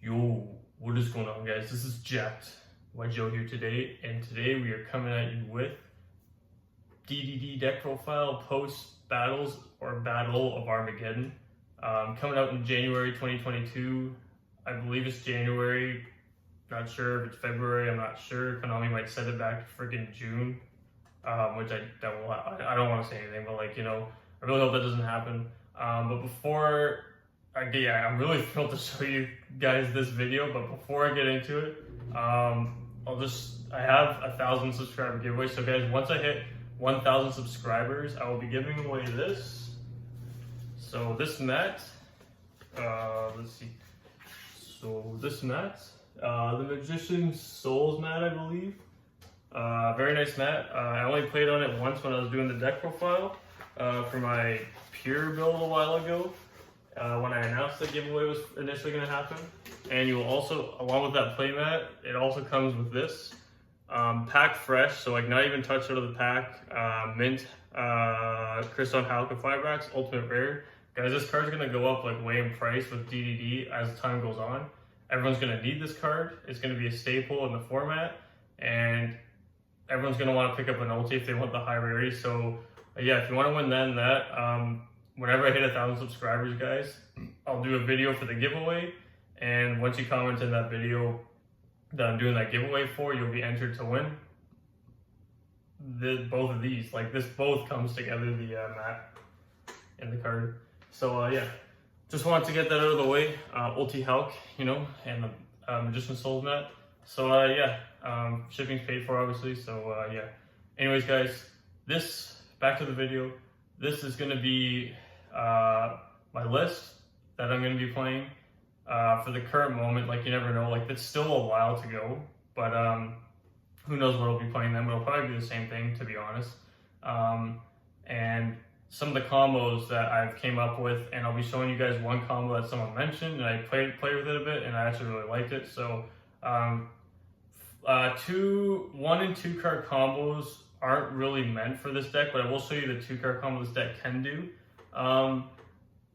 Yo, what is going on, guys? This is Jacked by Joe here today, and today we are coming at you with DDD deck profile post battles or Battle of Armageddon. Coming out in January 2022. I believe it's January. Not sure if it's February. I'm not sure. Konami might set it back to freaking June, which I don't want to say anything, but like, you know, I really hope that doesn't happen. But before. I'm really thrilled to show you guys this video, but before I get into it, I have 1,000 subscriber giveaway. So guys, once I hit 1,000 subscribers, I will be giving away this. So this mat, let's see. So this mat, the Magician's Souls mat, I believe. Very nice mat. I only played on it once when I was doing the deck profile for my pure build a while ago. When I announced the giveaway was initially going to happen. And you will also, along with that playmat, it also comes with this. Pack fresh, so like not even touched out of the pack. Mint, Crystal Halka Fibrax, Ultimate Rare. Guys, this card's going to go up like way in price with DDD as time goes on. Everyone's going to need this card. It's going to be a staple in the format. And everyone's going to want to pick up an ulti if they want the high rarity. So yeah, if you want to win that, whenever I hit 1,000 subscribers, guys, I'll do a video for the giveaway. And once you comment in that video that I'm doing that giveaway for, you'll be entered to win both of these. Like this both comes together, the mat and the card. So yeah, just wanted to get that out of the way. Ulti Hulk, you know, and the Magician's Souls mat. So yeah, shipping's paid for obviously. So yeah. Anyways, guys, back to the video. This is going to be my list that I'm going to be playing for the current moment. Like, you never know, like it's still a while to go, but who knows what I'll be playing then. It'll probably be the same thing, to be honest. And some of the combos that I've came up with, and I'll be showing you guys one combo that someone mentioned, and I played with it a bit, and I actually really liked it. So 1 and 2 card combos aren't really meant for this deck, but I will show you the 2 card combo this deck can do.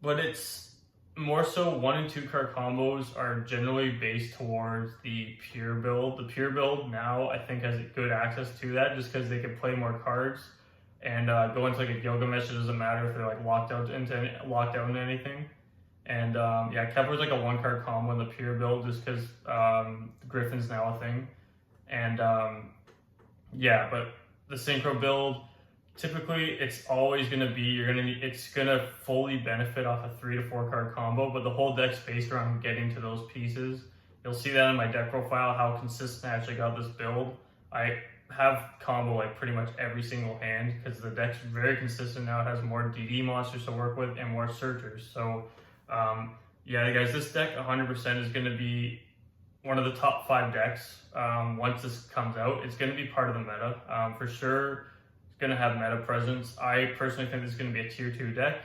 But it's more so 1 and 2 card combos are generally based towards the pure build. The pure build now I think has good access to that just because they can play more cards and go into like a Gilgamesh. It doesn't matter if they're like locked out into anything. And yeah, Kepler's like a 1 card combo in the pure build just because Griffin's now a thing. And yeah, but the synchro build, typically it's always going to be, it's going to fully benefit off a 3 to 4 card combo, but the whole deck's based around getting to those pieces. You'll see that in my deck profile, how consistent I actually got this build. I have combo like pretty much every single hand because the deck's very consistent now. It has more DD monsters to work with and more searchers. So yeah, guys, this deck 100% is going to be one of the top 5 decks. Once this comes out, it's going to be part of the meta. For sure, it's going to have meta presence. I personally think this is going to be a tier 2 deck.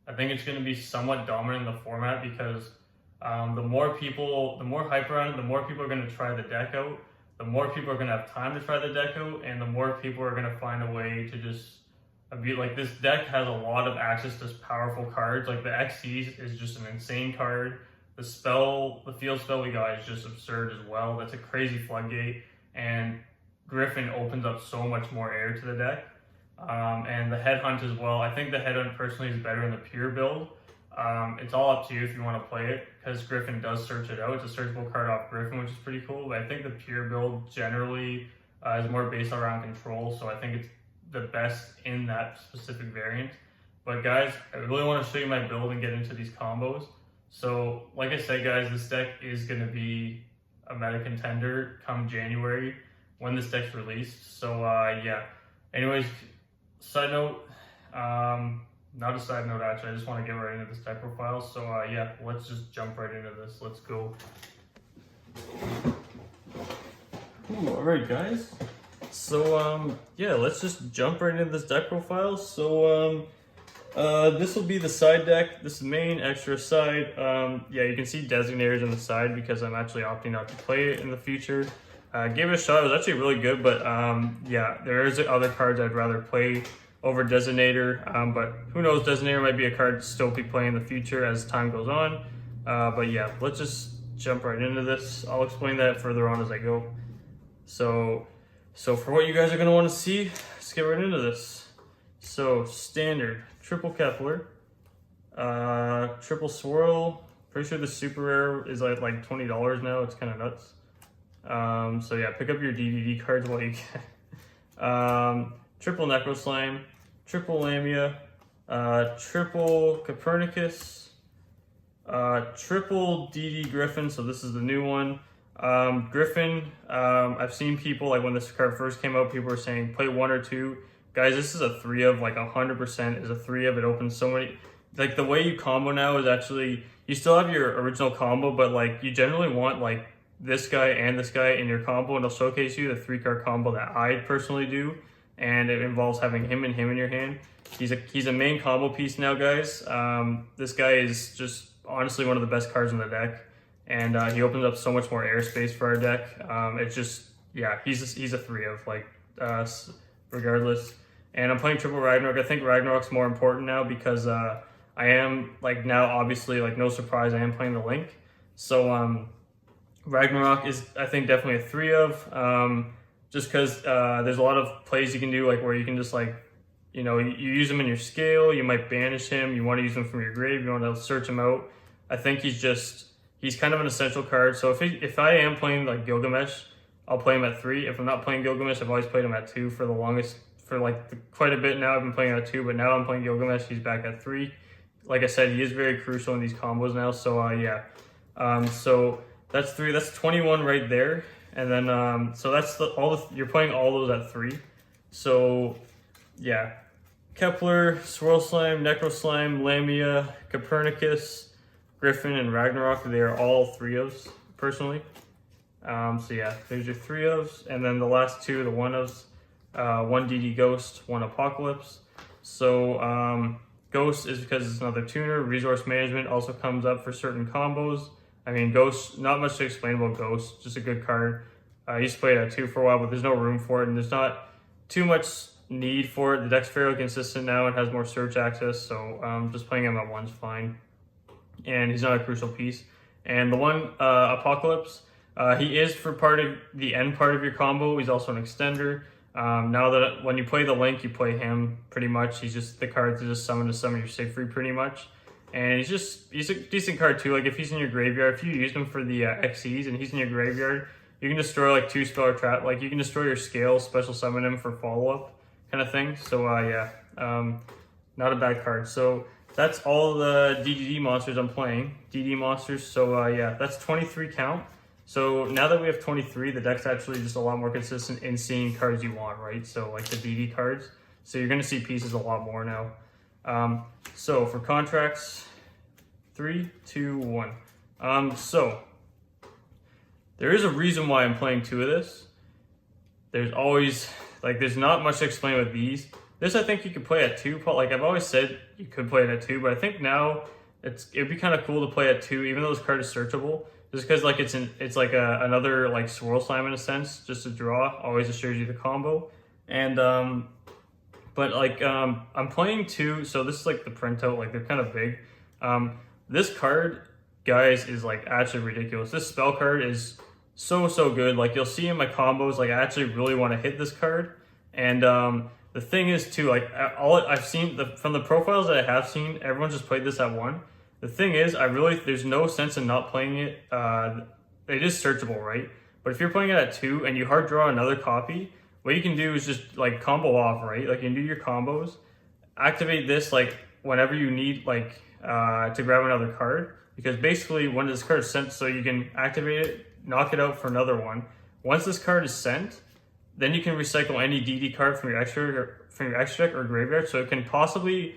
I think it's going to be somewhat dominant in the format because the more hype around it, the more people are going to try the deck out. The more people are going to have time to try the deck out, and the more people are going to find a way to just be like, this deck has a lot of access to powerful cards. Like the XC is just an insane card. The field spell we got is just absurd as well. That's a crazy floodgate, and Griffin opens up so much more air to the deck. And the headhunt as well. I think the headhunt personally is better in the pure build. It's all up to you if you want to play it, because Griffin does search it out. It's a searchable card off Griffin, which is pretty cool. But I think the pure build generally is more based around control, so I think it's the best in that specific variant. But guys, I really want to show you my build and get into these combos. So, like I said, guys, this deck is going to be a meta contender come January when this deck's released. So, yeah. Anyways, side note, not a side note actually, I just want to get right into this deck profile. So, yeah, let's just jump right into this. Let's go. Alright, guys. So, yeah, let's just jump right into this deck profile. So, this will be the side deck. This is main, extra side. Yeah, you can see designators on the side because I'm actually opting not to play it in the future. Gave it a shot. It was actually really good, but yeah, there is other cards I'd rather play over Designator. But who knows, Designator might be a card to still be playing in the future as time goes on. But yeah, let's just jump right into this. I'll explain that further on as I go. So for what you guys are going to want to see, let's get right into this. So standard, triple Kepler, triple swirl. Pretty sure the super rare is like $20 now. It's kind of nuts. So yeah, pick up your DDD cards while you can. Triple Necro Slime, triple Lamia, triple Copernicus, triple DD Griffin. So this is the new one. Griffin, I've seen people, like when this card first came out, people were saying play 1 or 2. Guys, this is a 3 of, like 100% is a 3 of. It opens so many, like the way you combo now is actually, you still have your original combo, but like you generally want like this guy and this guy in your combo, and it'll showcase you the 3-card combo that I personally do, and it involves having him and him in your hand. He's a main combo piece now, guys. This guy is just honestly one of the best cards in the deck, and he opens up so much more airspace for our deck. It's just, yeah, he's a 3 of, like, regardless. And I'm playing triple Ragnarok. I think Ragnarok's more important now because I am, like, now obviously, like, no surprise, I am playing the Link. So Ragnarok is, I think, definitely a 3 of, just because there's a lot of plays you can do, like where you can just, like, you know, you use him in your scale, you might banish him, you want to use him from your grave, you want to search him out. I think he's kind of an essential card. So if I am playing like Gilgamesh, I'll play him at 3. If I'm not playing Gilgamesh, I've always played him at 2 for the longest, for like quite a bit now. I've been playing at 2, but now I'm playing Gilgamesh, he's back at 3. Like I said, he is very crucial in these combos now. So yeah, so that's 3. That's 21 right there. And then so that's you're playing all those at 3. So yeah, Kepler, Swirl Slime, Necro Slime, Lamia, Copernicus, Griffin, and Ragnarok, they are all 3 ofs personally. So yeah, there's your 3 ofs, and then the last 2, the 1 ofs, 1 DD Ghost, 1 Apocalypse. So Ghost is because it's another tuner. Resource Management also comes up for certain combos. I mean, Ghost, not much to explain about Ghost, just a good card. I used to play it at 2 for a while, but there's no room for it, and there's not too much need for it. The deck's fairly consistent now and has more search access, so just playing him at 1's fine. And he's not a crucial piece. And the one, Apocalypse, he is for the end part of your combo. He's also an extender. Now that when you play the Link, you play him pretty much. He's just the card to just summon your Sigfrid pretty much. And he's a decent card too. Like if he's in your graveyard, if you use him for the XEs and he's in your graveyard, you can destroy like 2 spell or trap. Like you can destroy your scale, special summon him for follow up kind of thing. So yeah, not a bad card. So that's all the DDD monsters I'm playing. DD monsters. So yeah, that's 23 count. So now that we have 23, the deck's actually just a lot more consistent in seeing cards you want, right? So like the DD cards. So you're gonna see pieces a lot more now. So for contracts, 3, 2, 1. So there is a reason why I'm playing 2 of this. There's always, like, there's not much to explain with these. This I think you could play at 2. Like I've always said, you could play it at 2, but I think now it'd be kind of cool to play at 2, even though this card is searchable. Just because like it's like another like Swirl Slime in a sense, just to draw, always assures you the combo. And but like I'm playing 2, so this is like the printout, like they're kind of big. This card, guys, is like actually ridiculous. This spell card is so good. Like you'll see in my combos, like I actually really want to hit this card. And the thing is too, like all I've seen from the profiles that I have seen, everyone just played this at 1. The thing is, there's no sense in not playing it. It is searchable, right? But if you're playing it at 2 and you hard draw another copy, what you can do is just like combo off, right? Like you can do your combos, activate this like whenever you need like to grab another card, because basically when this card is sent, so you can activate it, knock it out for another one. Once this card is sent, then you can recycle any DD card from your extra deck or graveyard, so it can possibly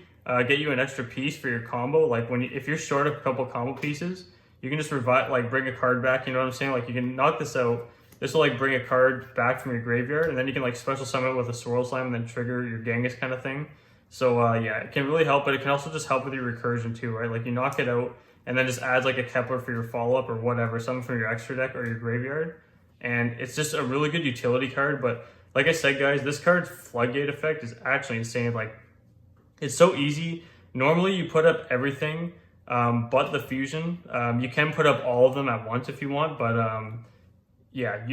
get you an extra piece for your combo. Like if you're short a couple combo pieces, you can just bring a card back. You know what I'm saying? Like you can knock this out. This will like bring a card back from your graveyard, and then you can like special summon it with a Swirl Slime and then trigger your Genghis kind of thing. So yeah, it can really help, but it can also just help with your recursion too, right? Like you knock it out and then just adds like a Kepler for your follow-up or whatever, something from your extra deck or your graveyard. And it's just a really good utility card. But like I said, guys, this card's Floodgate effect is actually insane. Like it's so easy. Normally you put up everything but the fusion, you can put up all of them at once if you want, but yeah,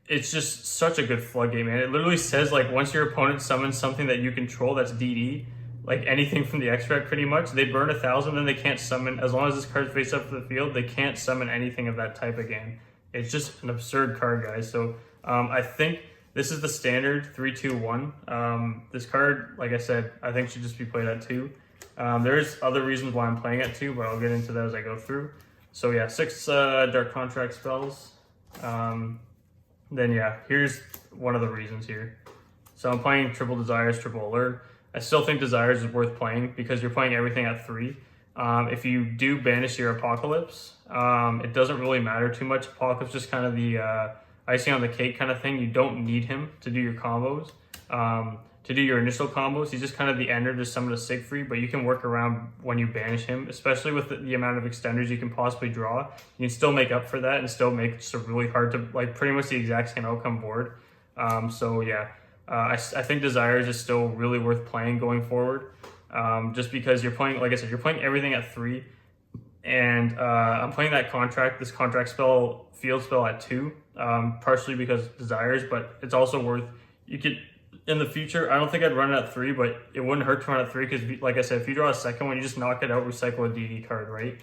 it's just such a good floodgate, man. It literally says like once your opponent summons something that you control that's DD, like anything from the extract pretty much, they burn 1,000, then they can't summon, as long as this card's face up to the field, they can't summon anything of that type again. It's just an absurd card, guys. So I think this is the standard 3-2-1. This card, like I said, I think should just be played at 2. There's other reasons why I'm playing at 2, but I'll get into that as I go through. So yeah, 6 Dark Contract spells. Then yeah, here's one of the reasons here. So I'm playing triple Desires, triple Alert. I still think Desires is worth playing because you're playing everything at 3. If you do banish your Apocalypse, it doesn't really matter too much. Apocalypse is just kind of the icing on the cake kind of thing. You don't need him to do your combos, to do your initial combos. He's just kind of the ender to summon a Siegfried, but you can work around when you banish him, especially with the amount of extenders you can possibly draw. You can still make up for that and still make just a really hard to, like, pretty much the exact same outcome board. So yeah, I think Desires is still really worth playing going forward, just because you're playing, like I said, you're playing everything at 3, and I'm playing that this contract spell, field spell at 2, partially because Desires, but it's also worth, you could, in the future, I don't think I'd run it at 3, but it wouldn't hurt to run at 3 because, like I said, if you draw a second one, you just knock it out, recycle a DD card, right?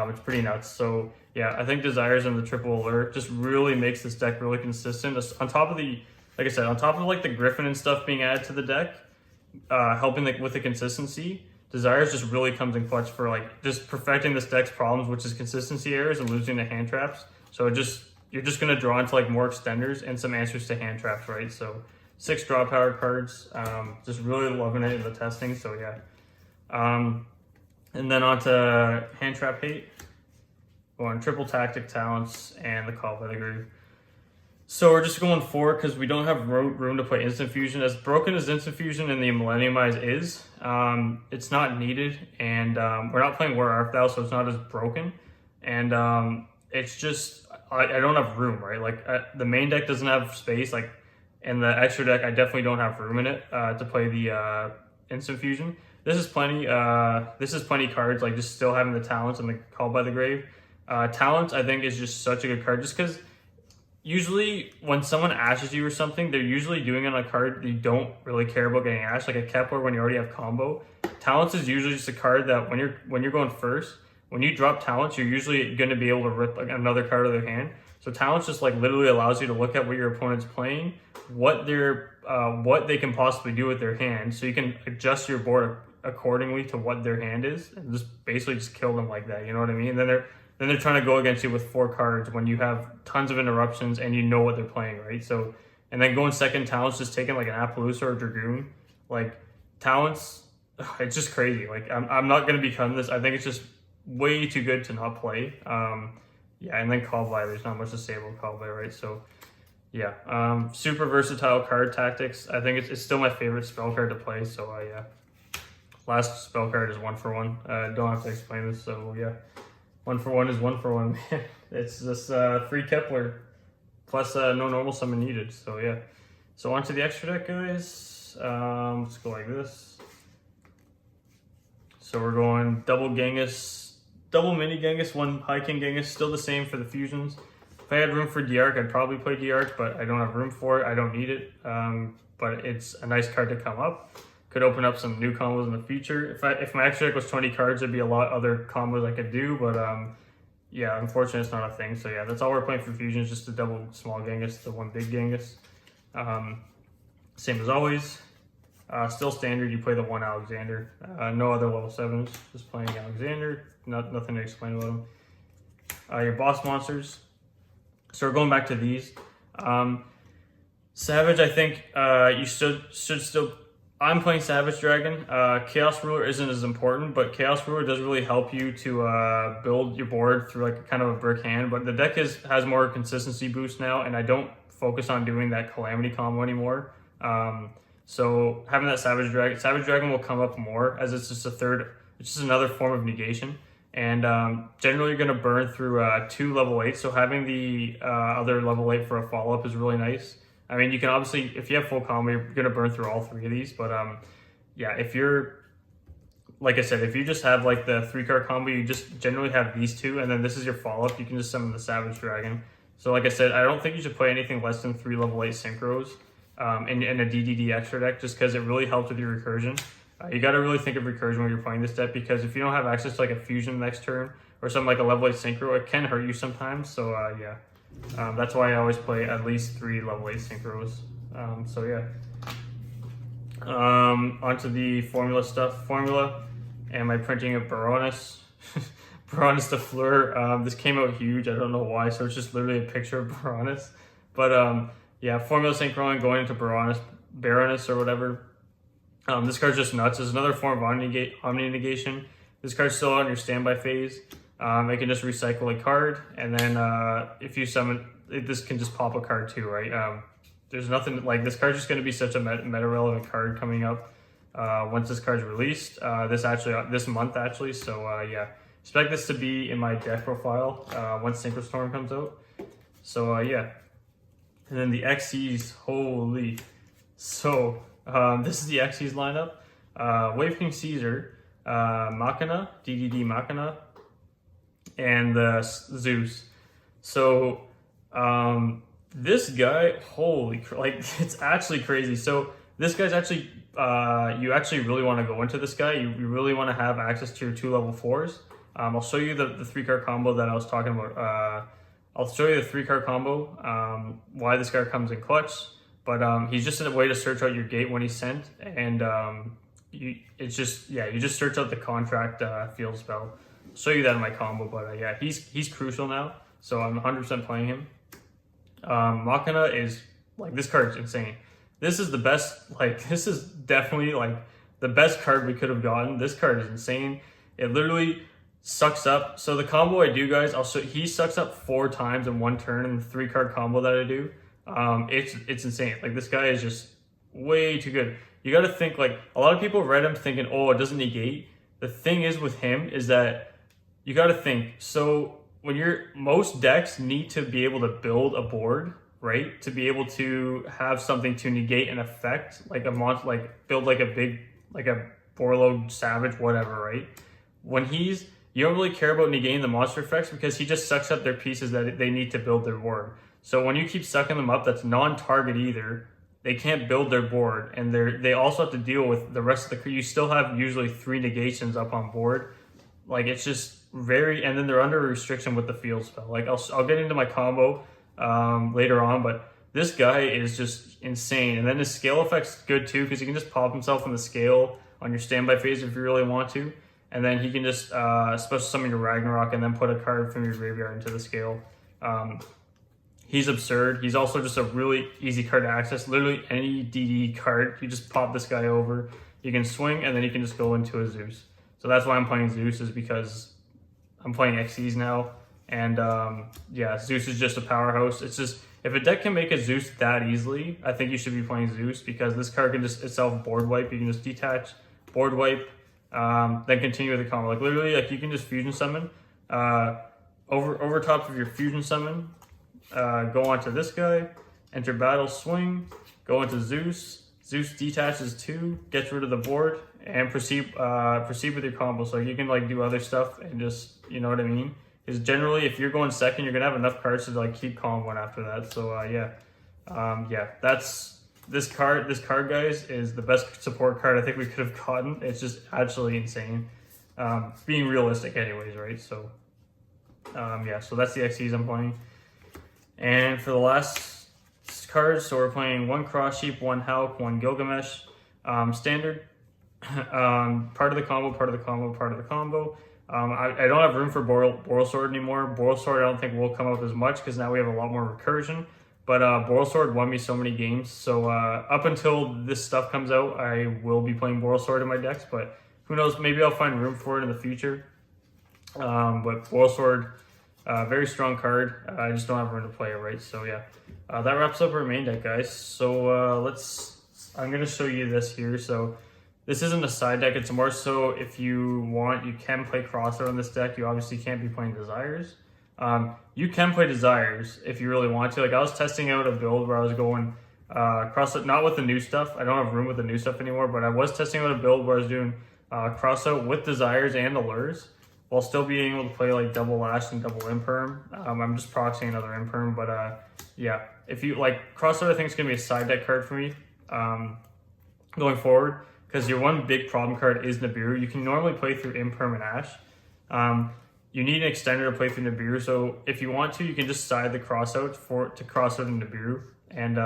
It's pretty nuts. So yeah, I think Desires and the triple Alert just really makes this deck really consistent. On top of the, like I said, on top of like the Griffin and stuff being added to the deck, helping with the consistency, Desires just really comes in clutch for like just perfecting this deck's problems, which is consistency errors and losing the hand traps. So you're just gonna draw into like more extenders and some answers to hand traps, right? So 6 draw power cards, just really loving it in the testing. So yeah, and then on to hand trap hate, going triple tactic talents and the Call by the Grave. So we're just going 4 because we don't have room to play Instant Fusion. As broken as Instant Fusion and the Millenniumize is, it's not needed, and we're not playing War Art Thou, so it's not as broken. And it's just, I don't have room, right? Like the main deck doesn't have space, like in the extra deck, I definitely don't have room in it to play the Instant Fusion. This is plenty cards, like just still having the Talents and the Call by the Grave. Talents, I think, is just such a good card, just because usually when someone ashes you or something, they're usually doing it on a card you don't really care about getting ashed, like a Kepler when you already have combo. Talents is usually just a card that when you're going first, when you drop Talents, you're usually going to be able to rip like another card out of their hand. So Talents just like literally allows you to look at what your opponent's playing, what they can possibly do with their hand, so you can adjust your board accordingly to what their hand is, and just basically just kill them like that. You know what I mean? And then they're trying to go against you with 4 cards when you have tons of interruptions and you know what they're playing, right? So, and then going second, Talents just taking like an Appaloosa or Dragoon, like Talents, it's just crazy. Like I'm not gonna become this. I think it's just way too good to not play. Yeah, and then Call by, there's not much to say about Call by, right? So yeah, super versatile card tactics. I think it's still my favorite spell card to play. So yeah, last spell card is 1 for 1. Don't have to explain this. So yeah. 1 for 1 is 1 for 1, man. It's just 3 Kepler plus no normal summon needed. So yeah. So on to the extra deck, guys. Let's go like this. So we're going double Genghis, double mini Genghis, 1 High King Genghis. Still the same for the fusions. If I had room for Diarch, I'd probably play Diarch, but I don't have room for it. I don't need it. But it's a nice card to come up. Could open up some new combos in the future. If my extra deck was 20 cards, there'd be a lot other combos I could do, but yeah, unfortunately it's not a thing. So yeah, that's all we're playing for fusions, just the double small Genghis, the 1 big Genghis. Same as always. Still standard, you play the 1 Alexander. No other level 7s, just playing Alexander. Nothing to explain about him. Your boss monsters. So we're going back to these. Savage, I think you should still. I'm playing Savage Dragon. Chaos Ruler isn't as important, but Chaos Ruler does really help you to build your board through like kind of a brick hand. But the deck has more consistency boost now, and I don't focus on doing that Calamity combo anymore. So having that Savage Dragon will come up more as it's just it's just another form of negation. And generally you're going to burn through 2 level 8s, so having the other level 8 for a follow-up is really nice. I mean, you can obviously, if you have full combo, you're going to burn through all 3 of these, but yeah, if you're like I said, if you just have like the 3-card combo, you just generally have these two, and then this is your follow-up. You can just summon the Savage Dragon. So like I said, I don't think you should play anything less than 3 level 8 synchros in a DDD extra deck, just because it really helps with your recursion. You got to really think of recursion when you're playing this deck, because if you don't have access to like a fusion next turn or something like a level 8 synchro, it can hurt you sometimes. So yeah, that's why I always play at least 3 level 8 synchros. So yeah. Onto the formula stuff. Formula, am I printing a Baroness? Baroness de Fleur. This came out huge. I don't know why. So it's just literally a picture of Baroness. But yeah, formula synchron going into Baroness or whatever. This card's just nuts. There's another form of Omni Negation. This card's still on your standby phase. It can just recycle a card, and then if you summon, this can just pop a card too, right? There's nothing like this card's just going to be such a meta relevant card coming up once this card's released. This month actually. So yeah, expect this to be in my deck profile once Synchro Storm comes out. So yeah, and then the XCs, holy. So this is the XCs lineup: Wave King Caesar, Machina, DDD Machina, and the Zeus. So this guy, it's actually crazy. So this guy's actually, you actually really want to go into this guy. You really want to have access to your 2 level 4s. I'll show you the 3-card combo that I was talking about. I'll show you the 3-card combo, why this guy comes in clutch. But he's just a way to search out your gate when he's sent, and you just search out the contract field spell. I'll show you that in my combo, but yeah, he's crucial now, so I'm 100% playing him. Machina is like, this card's insane. This is the best, this is definitely like the best card we could have gotten. This card is insane. It literally sucks up. So the combo I do, guys, he sucks up 4 times in 1 turn in the 3-card combo that I do. It's insane. Like, this guy is just way too good. You got to think, like, a lot of people read him thinking, oh, it doesn't negate. The thing is with him is that you got to think. So when most decks need to be able to build a board, right? To be able to have something to negate an effect, like a monster, like build like a big, like a Borlo Savage, whatever, right? You don't really care about negating the monster effects because he just sucks up their pieces that they need to build their board. So when you keep sucking them up, that's non-target either. They can't build their board, and they also have to deal with the rest of the. You still have usually 3 negations up on board. Like, it's just and then they're under a restriction with the field spell. Like, I'll get into my combo later on, but this guy is just insane. And then his scale effect's good too, because he can just pop himself in the scale on your standby phase if you really want to. And then he can just special summon your Ragnarok and then put a card from your graveyard into the scale. He's absurd. He's also just a really easy card to access. Literally any DD card, you just pop this guy over. You can swing, and then you can just go into a Zeus. So that's why I'm playing Zeus, is because I'm playing XCs now. And yeah, Zeus is just a powerhouse. It's just, if a deck can make a Zeus that easily, I think you should be playing Zeus, because this card can just itself board wipe. You can just detach, board wipe, then continue with the combo. Like, literally, like, you can just fusion summon. Over top of your fusion summon, go onto this guy, enter battle, swing, go into Zeus. Zeus detaches 2, gets rid of the board, and proceed with your combo. So you can, like, do other stuff and just, you know what I mean? Because generally, if you're going second, you're gonna have enough cards to, like, keep comboing after that. So yeah, that's this card, guys, is the best support card I think we could have gotten. It's just absolutely insane. Being realistic, anyways, right? So yeah, so that's the XCs I'm playing. And for the last cards, so we're playing 1 Cross Sheep, 1 Hulk, 1 Gilgamesh, standard. Part of the combo. I don't have room for Borosword anymore. Borosword I don't think will come up as much, because now we have a lot more recursion. But Borosword won me so many games. So up until this stuff comes out, I will be playing Borosword in my decks. But who knows? Maybe I'll find room for it in the future. But Borosword, very strong card. I just don't have room to play it, right? So yeah, that wraps up our main deck, guys. So I'm gonna show you this here. So this isn't a side deck. It's more so, if you want, you can play Crosshair on this deck. You obviously can't be playing Desires. You can play Desires if you really want to. Like, I was testing out a build where I was going Crosshair, not with the new stuff. I don't have room with the new stuff anymore, but I was testing out a build where I was doing cross out with desires and allures, while still being able to play like double lash and double imperm. I'm just proxying another imperm, but yeah, if you like cross out, I think it's gonna be a side deck card for me going forward, because your one big problem card is Nibiru. You can normally play through imperm and ash. You need an extender to play through Nibiru, so if you want to, you can just side the crossout to cross out in Nibiru, and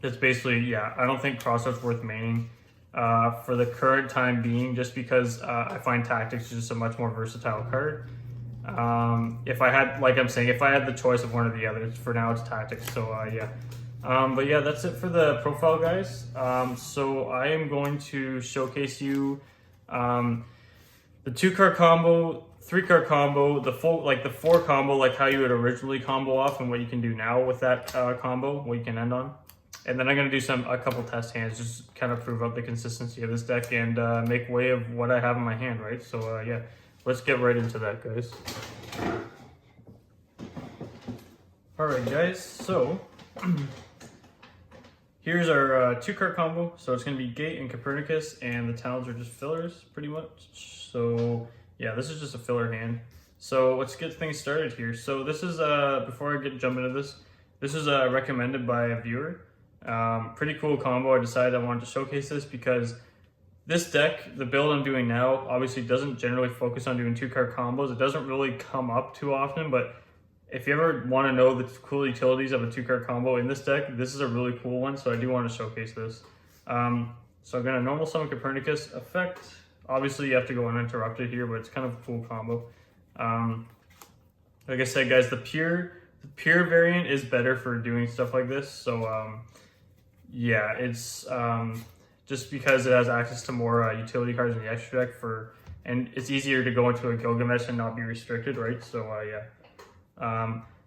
that's basically, yeah, I don't think crossout's worth maining for the current time being, just because I find Tactics just a much more versatile card. If I had, like I'm saying, if I had the choice of one or the other, for now it's Tactics, so yeah. But yeah, that's it for the profile, guys. So I am going to showcase you the 2-card combo, 3-card combo, the full, like the 4 combo, like how you would originally combo off, and what you can do now with that combo, what you can end on. And then I'm gonna do a couple test hands, just kind of prove out the consistency of this deck and make way of what I have in my hand, right? So yeah, let's get right into that, guys. All right, guys. So here's our 2-card combo. So it's gonna be Gate and Copernicus, and the talents are just fillers, pretty much. So yeah, this is just a filler hand. So let's get things started here. So this is before I jump into this, this is recommended by a viewer. Pretty cool combo. I decided I wanted to showcase this because this deck, the build I'm doing now, obviously doesn't generally focus on doing 2-card combos. It doesn't really come up too often, but if you ever want to know the cool utilities of a 2-card combo in this deck, this is a really cool one, so I do want to showcase this. So I'm going to normal summon Copernicus effect. Obviously you have to go uninterrupted here, but it's kind of a cool combo. Like I said, guys, the pure variant is better for doing stuff like this, so yeah, it's just because it has access to more utility cards in the extra deck, and it's easier to go into a Gilgamesh and not be restricted, right? So yeah.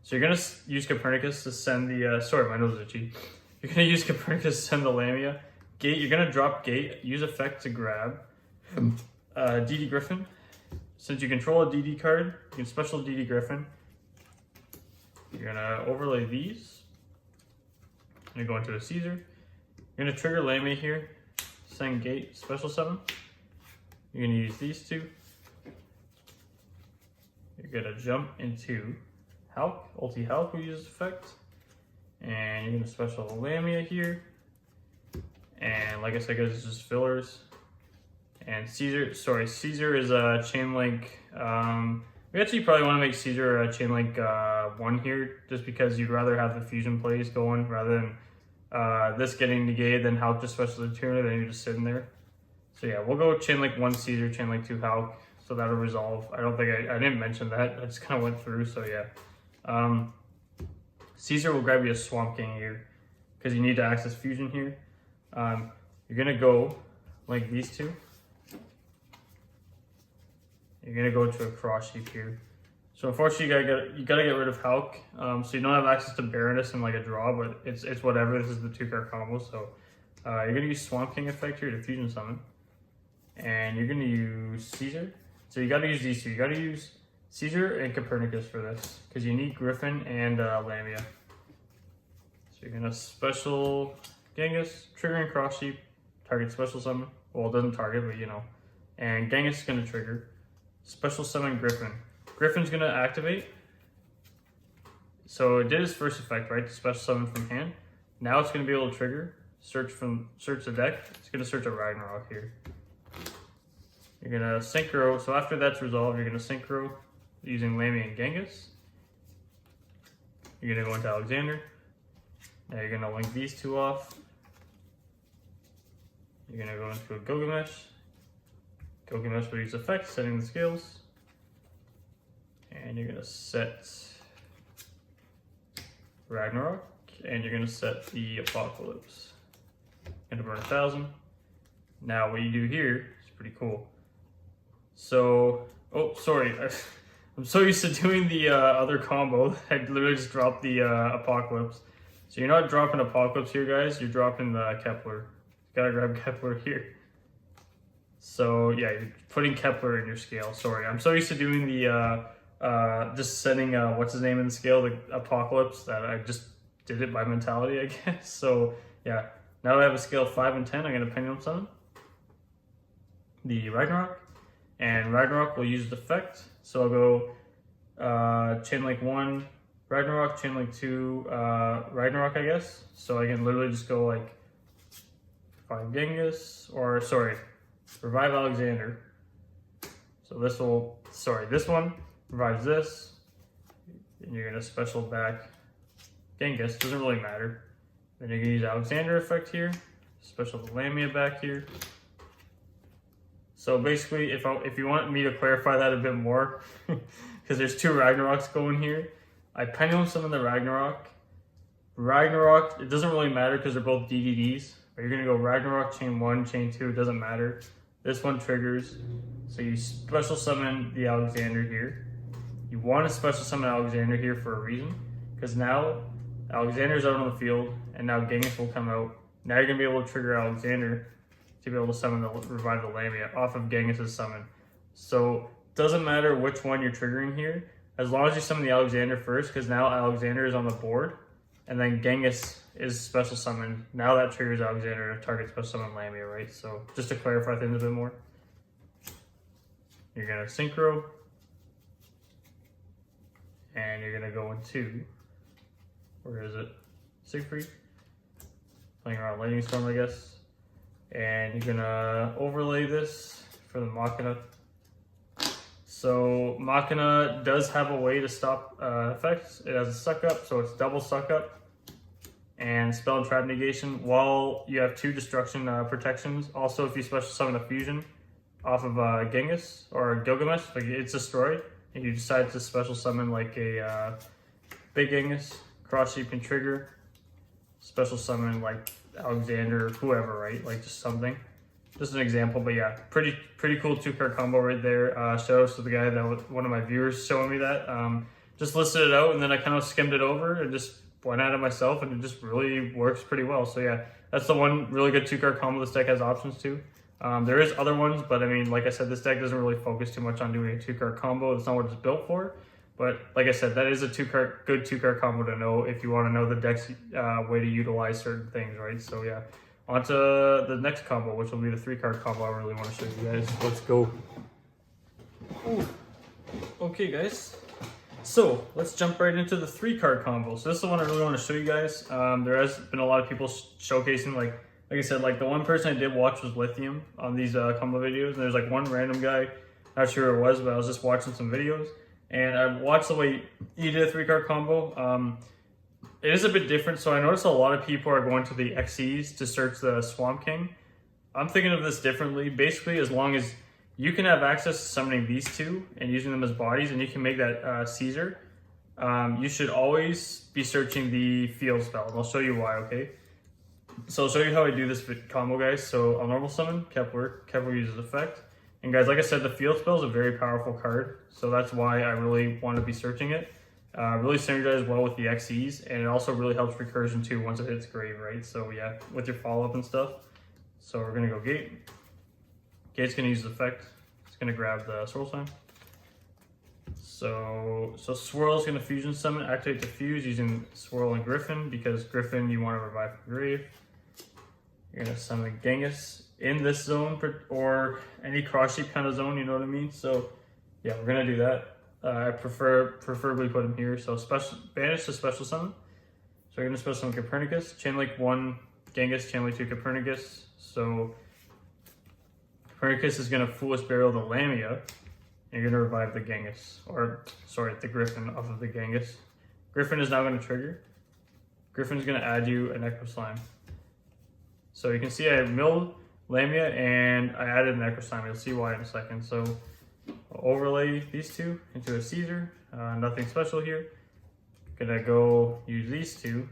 So you're gonna use Copernicus to send the sorry, my nose is itchy. You're gonna use Copernicus to send the Lamia. Gate, you're gonna drop Gate, use effect to grab DD Griffin. Since you control a DD card, you can special DD Griffin. You're gonna overlay these. You're gonna go into a Caesar. You're gonna trigger Lamia here, send Gate, special summon. You're gonna use these two. You're gonna jump into Hulk, ulti Hulk will use effect. And you're gonna special Lamia here. And like I said, guys, it's just fillers. And Caesar is a chain link. We actually probably want to make Caesar a chain link 1 here, just because you'd rather have the fusion plays going rather than this getting negated, then Hulk just special the tuner, then you're just sitting there. So yeah, we'll go chain link 1 Caesar, chain link 2 Hulk, so that'll resolve. I don't think I didn't mention that. I just kind of went through, so yeah. Caesar will grab you a Swamp King here because you need to access fusion here. You're gonna go like these two. You're gonna go to a cross sheep here. So unfortunately, you gotta get rid of Hulk. So you don't have access to Baroness and like a draw, but it's whatever. This is the 2-card combo. So you're gonna use Swamp King effect here to fusion summon, and you're gonna use Caesar. So you gotta use these two. You gotta use Caesar and Copernicus for this because you need Griffin and Lamia. So you're gonna special Genghis, triggering cross sheep, target special summon. Well, it doesn't target, but you know. And Genghis is gonna trigger. Special summon Griffin. Griffin's gonna activate. So it did its first effect, right? Special summon from hand. Now it's gonna be able to trigger. Search the deck. It's gonna search a Ragnarok here. You're gonna synchro. So after that's resolved, you're gonna synchro using Lamia and Genghis. You're gonna go into Alexander. Now you're gonna link these two off. You're gonna go into a Gilgamesh. Gilgamesh will use effect, setting the scales. And you're gonna set Ragnarok, and you're gonna set the Apocalypse. Gonna burn 1,000. Now what you do here is pretty cool. So, oh, sorry. I'm so used to doing the other combo, I literally just dropped the Apocalypse. So you're not dropping Apocalypse here, guys, you're dropping the Kepler. Gotta grab Kepler here. So yeah, you're putting Kepler in your scale. Sorry, I'm so used to doing the just setting what's his name in the scale, the Apocalypse, that I just did it by mentality, I guess. So yeah, now I have a scale of 5 and 10. I'm gonna pendulum summon. the Ragnarok, and Ragnarok will use the effect. So I'll go chain link 1 Ragnarok, chain link 2 Ragnarok, I guess. So I can literally just go like 5 Genghis, or sorry, revive Alexander. So this will, this one revives this, and you're gonna special back Genghis, doesn't really matter. Then you're gonna use Alexander effect here, special the Lamia back here. So basically, if you want me to clarify that a bit more, because there's 2 Ragnaroks going here, I pendulum summon the Ragnarok. Ragnarok, it doesn't really matter because they're both DDDs. But you're gonna go Ragnarok, chain 1, chain 2, it doesn't matter. This one triggers, so you special summon the Alexander here. You want to special summon Alexander here for a reason, because now Alexander's out on the field, and now Genghis will come out. Now you're gonna be able to trigger Alexander to be able to summon revive the Lamia off of Genghis' summon. So doesn't matter which one you're triggering here, as long as you summon the Alexander first, because now Alexander is on the board, and then Genghis is special summoned. Now that triggers Alexander to target special summon Lamia, right? So just to clarify things a bit more, you're gonna synchro, and you're gonna go into, where is it? Siegfried, playing around Lightning Storm, I guess. And you're gonna overlay this for the Machina. So Machina does have a way to stop effects. It has a suck up, so it's double suck up and spell and trap negation while you have 2 destruction protections. Also, if you special summon a fusion off of Genghis or Gilgamesh, like it's destroyed, and you decide to special summon like a big Genghis, cross sheep can trigger, special summon like Alexander, whoever, right? Like just something. Just an example, but yeah, pretty cool 2-card combo right there. Shout out to the guy that was one of my viewers showing me that. Just listed it out, and then I kind of skimmed it over and just went at it myself, and it just really works pretty well. So yeah, that's the one really good 2-card combo this deck has options to. There is other ones, but I mean, like I said, this deck doesn't really focus too much on doing a 2-card combo. It's not what it's built for. But like I said, that is a good 2-card combo to know if you want to know the deck's way to utilize certain things, right? So yeah, on to the next combo, which will be the 3-card combo I really want to show you guys. Let's go. Ooh. Okay, guys. So let's jump right into the 3-card combo. So this is the one I really want to show you guys. There has been a lot of people showcasing, like I said, like the one person I did watch was Lithium on these combo videos. And there's like one random guy, not sure who it was, but I was just watching some videos. And I watched the way he did a 3-card combo. It is a bit different, so I noticed a lot of people are going to the XEs to search the Swamp King. I'm thinking of this differently. Basically, as long as you can have access to summoning these 2 and using them as bodies, and you can make that Caesar, you should always be searching the field spell. And I'll show you why, okay? So I'll show you how I do this combo, guys. So I'll normal summon Kepler. Kepler uses effect. And guys, like I said, the field spell is a very powerful card, so that's why I really want to be searching it. Really synergizes well with the XEs, and it also really helps recursion too once it hits grave, right? So yeah, with your follow-up and stuff. So we're gonna go Gate. Gate's gonna use the effect. It's gonna grab the Swirl Sign. So Swirl is gonna fusion summon, activate the fuse using Swirl and Griffin, because Griffin you want to revive from grave. You're gonna summon Genghis in this zone, or any cross sheep kind of zone, you know what I mean? So yeah, we're gonna do that. I preferably put him here. So banish to special summon. So we're gonna special summon Copernicus, chain link 1 Genghis, chain link 2 Copernicus. So Copernicus is gonna Foolish Burial the Lamia, and you're gonna revive the Genghis, or sorry, the Griffin off of the Genghis. Griffin is now gonna trigger. Griffin's gonna add you a Necro Slime. So you can see I milled Lamia and I added an Necro Slime. You'll see why in a second. So I'll overlay these 2 into a Caesar. Nothing special here. Gonna go use these 2.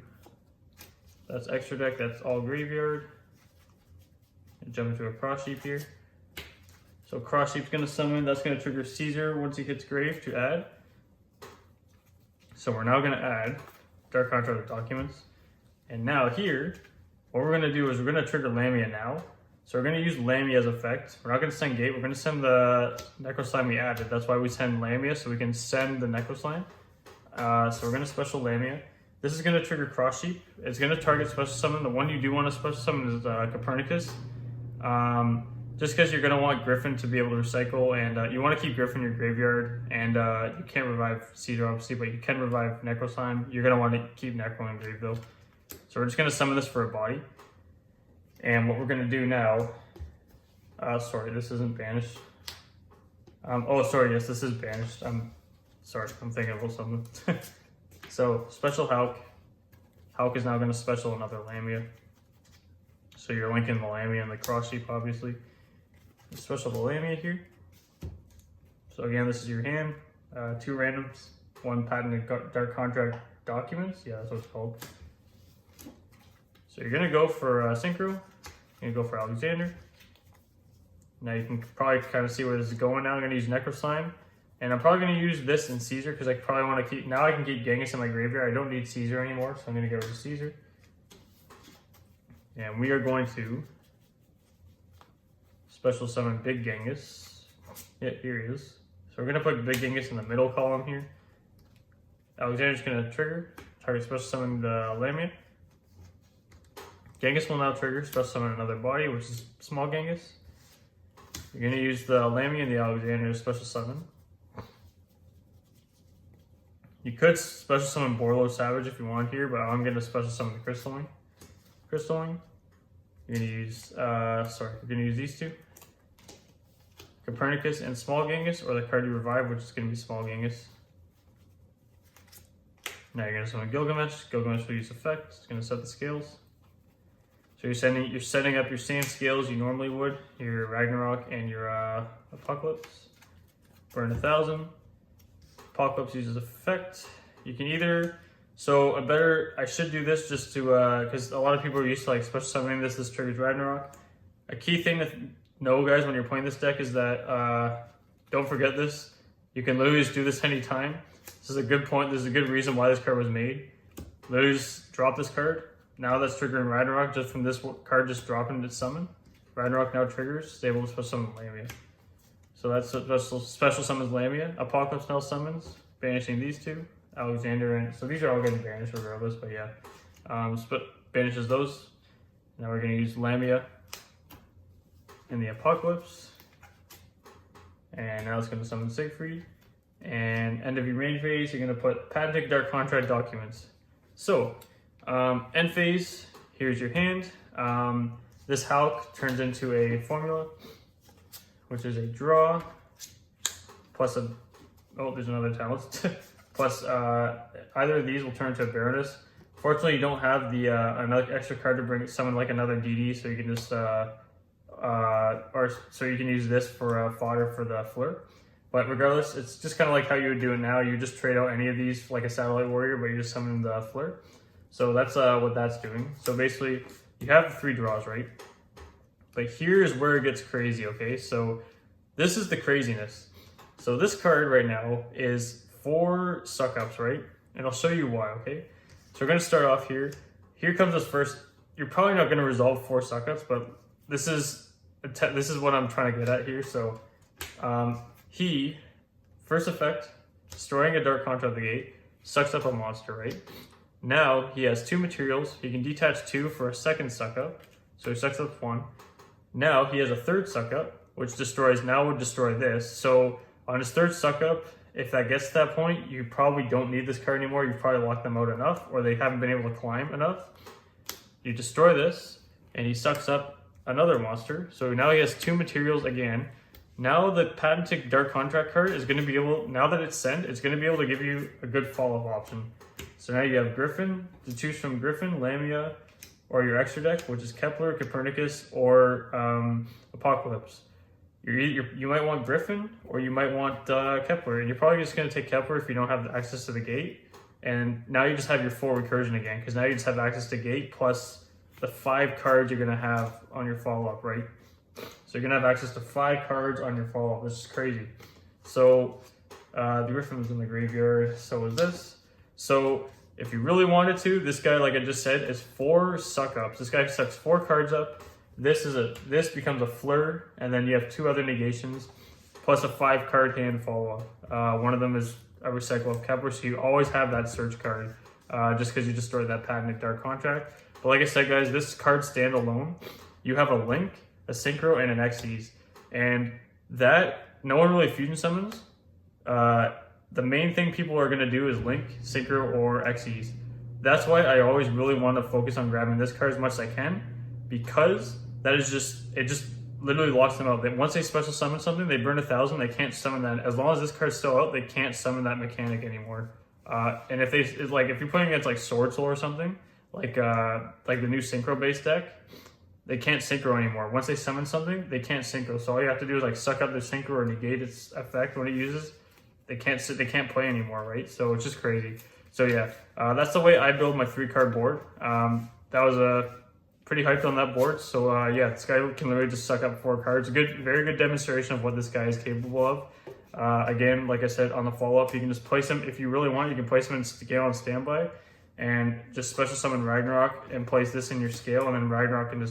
That's extra deck. That's all graveyard. And jump into a cross sheep here. So cross sheep's gonna summon. That's gonna trigger Caesar once he hits grave to add. So we're now gonna add Dark Contract Documents. And now here, what we're gonna do is we're gonna trigger Lamia now. So we're gonna use Lamia as effect. We're not gonna send Gate, we're gonna send the Necro Slime we added. That's why we send Lamia, so we can send the Necro Slime. So we're gonna special Lamia. This is gonna trigger Cross Sheep. It's gonna target special summon. The one you do wanna special summon is Copernicus. just because you're going to want Griffin to be able to recycle, and you want to keep Griffin in your graveyard, and you can't revive Caesar obviously, but you can revive Necroslime. You're going to want to keep Necro in grave though. So we're just going to summon this for a body. And what we're going to do now, sorry, this isn't banished. Oh, sorry, yes, this is banished. Sorry, I'm thinking of something. So, special Hulk. Hulk is now going to special another Lamia. So you're linking the Lamia and the cross sheep, obviously. Special the Lamia here. So again, this is your hand. 2 randoms, 1 patented dark contract documents. Yeah, that's what it's called. So you're going to go for Synchro. You're going to go for Alexander. Now you can probably kind of see where this is going now. I'm going to use Necroslime. And I'm probably going to use this in Caesar because I probably want to keep... Now I can keep Genghis in my graveyard. I don't need Caesar anymore, so I'm going to get rid of Caesar. And we are going to special summon Big Genghis. Yeah, here he is. So we're going to put Big Genghis in the middle column here. Alexander's going to trigger. Target special summon the Lamia. Genghis will now trigger. Special summon another body, which is small Genghis. You're going to use the Lamia and the Alexander to special summon. You could special summon Borlo Savage if you want here, but I'm going to special summon the Crystalline. Crystalline. You're going to use, you're going to use these 2. Copernicus and Small Genghis, or the card you revive, which is going to be Small Genghis. Now you're going to summon Gilgamesh. Gilgamesh will use effect. It's going to set the scales. So you're setting up your same scales you normally would. Your Ragnarok and your Apocalypse. Burn 1,000. Apocalypse uses effect. You can either, I should do this just to, because a lot of people are used to like special summoning this triggers Ragnarok. A key thing to know, guys, when you're playing this deck is that, don't forget this. You can literally just do this anytime. This is a good point. This is a good reason why this card was made. Literally just drop this card. Now that's triggering Ragnarok just from this card just dropping its summon. Ragnarok now triggers, stable to special summon Lamia. So that's special summons Lamia. Apocalypse now summons, banishing these 2. Alexander and so these are all getting banished regardless, but yeah. Banishes those. Now we're gonna use Lamia in the Apocalypse. And now it's gonna summon Siegfried. And end of your main phase, you're gonna put patented dark contract documents. So end phase, here's your hand. This Hulk turns into a formula, which is a draw, plus there's another talent, plus either of these will turn into a Baroness. Fortunately, you don't have the another extra card to summon like another DD, so you can just, so you can use this for fodder for the Fleur. But regardless, it's just kind of like how you would do it now. You just trade out any of these like a Satellite Warrior, but you just summon the Fleur. So that's what that's doing. So basically, you have 3 draws, right? But here's where it gets crazy, okay? So this is the craziness. So this card right now is 4 suck-ups, right? And I'll show you why, okay? So we're going to start off here. Here comes this first. You're probably not going to resolve 4 suck-ups, but this is what I'm trying to get at here. So first effect, destroying a dark contract at the gate, sucks up a monster, right? Now he has 2 materials. He can detach 2 for a second suck-up. So he sucks up 1. Now he has a 3rd suck-up, which would destroy this. So on his 3rd suck-up, if that gets to that point, you probably don't need this card anymore. You've probably locked them out enough, or they haven't been able to climb enough. You destroy this, and he sucks up another monster. So now he has 2 materials again. Now the patented dark contract card is going to be able, now that it's sent, it's going to be able to give you a good follow-up option. So now you have Griffin, to choose from Griffin, Lamia, or your extra deck, which is Kepler, Copernicus, or Apocalypse. You might want Griffin, or you might want Kepler, and you're probably just going to take Kepler if you don't have access to the gate. And now you just have your 4 recursion again, because now you just have access to gate, plus the 5 cards you're going to have on your follow-up, right? So you're going to have access to 5 cards on your follow-up. This is crazy. So the Griffin was in the graveyard, so was this. So if you really wanted to, this guy, like I just said, is 4 suck-ups. This guy sucks 4 cards up. This becomes a Fleur, and then you have 2 other negations, plus a 5-card hand follow-up. One of them is a recycle of Kepler, so you always have that search card, just because you destroyed that patented dark contract. But like I said, guys, this card standalone, you have a link a Synchro, and an Xyz. And that, no one really fusion summons. The main thing people are going to do is Link, Synchro, or Xyz. That's why I always really want to focus on grabbing this card as much as I can, because that is it just literally locks them out. Once they special summon something, they burn 1,000, they can't summon that. As long as this card's still out, they can't summon that mechanic anymore. And if if you're playing against like Sword Soul or something, like the new Synchro base deck, they can't Synchro anymore. Once they summon something, they can't Synchro. So all you have to do is like suck up their Synchro or negate its effect when it uses. They can't play anymore, right? So it's just crazy. So yeah, that's the way I build my 3-card board. That was pretty hyped on that board. So yeah, this guy can literally just suck up 4 cards. Very good demonstration of what this guy is capable of. Again, like I said, on the follow-up, you can just place him, if you really want, you can place him in scale on standby, and just special summon Ragnarok and place this in your scale, and then Ragnarok can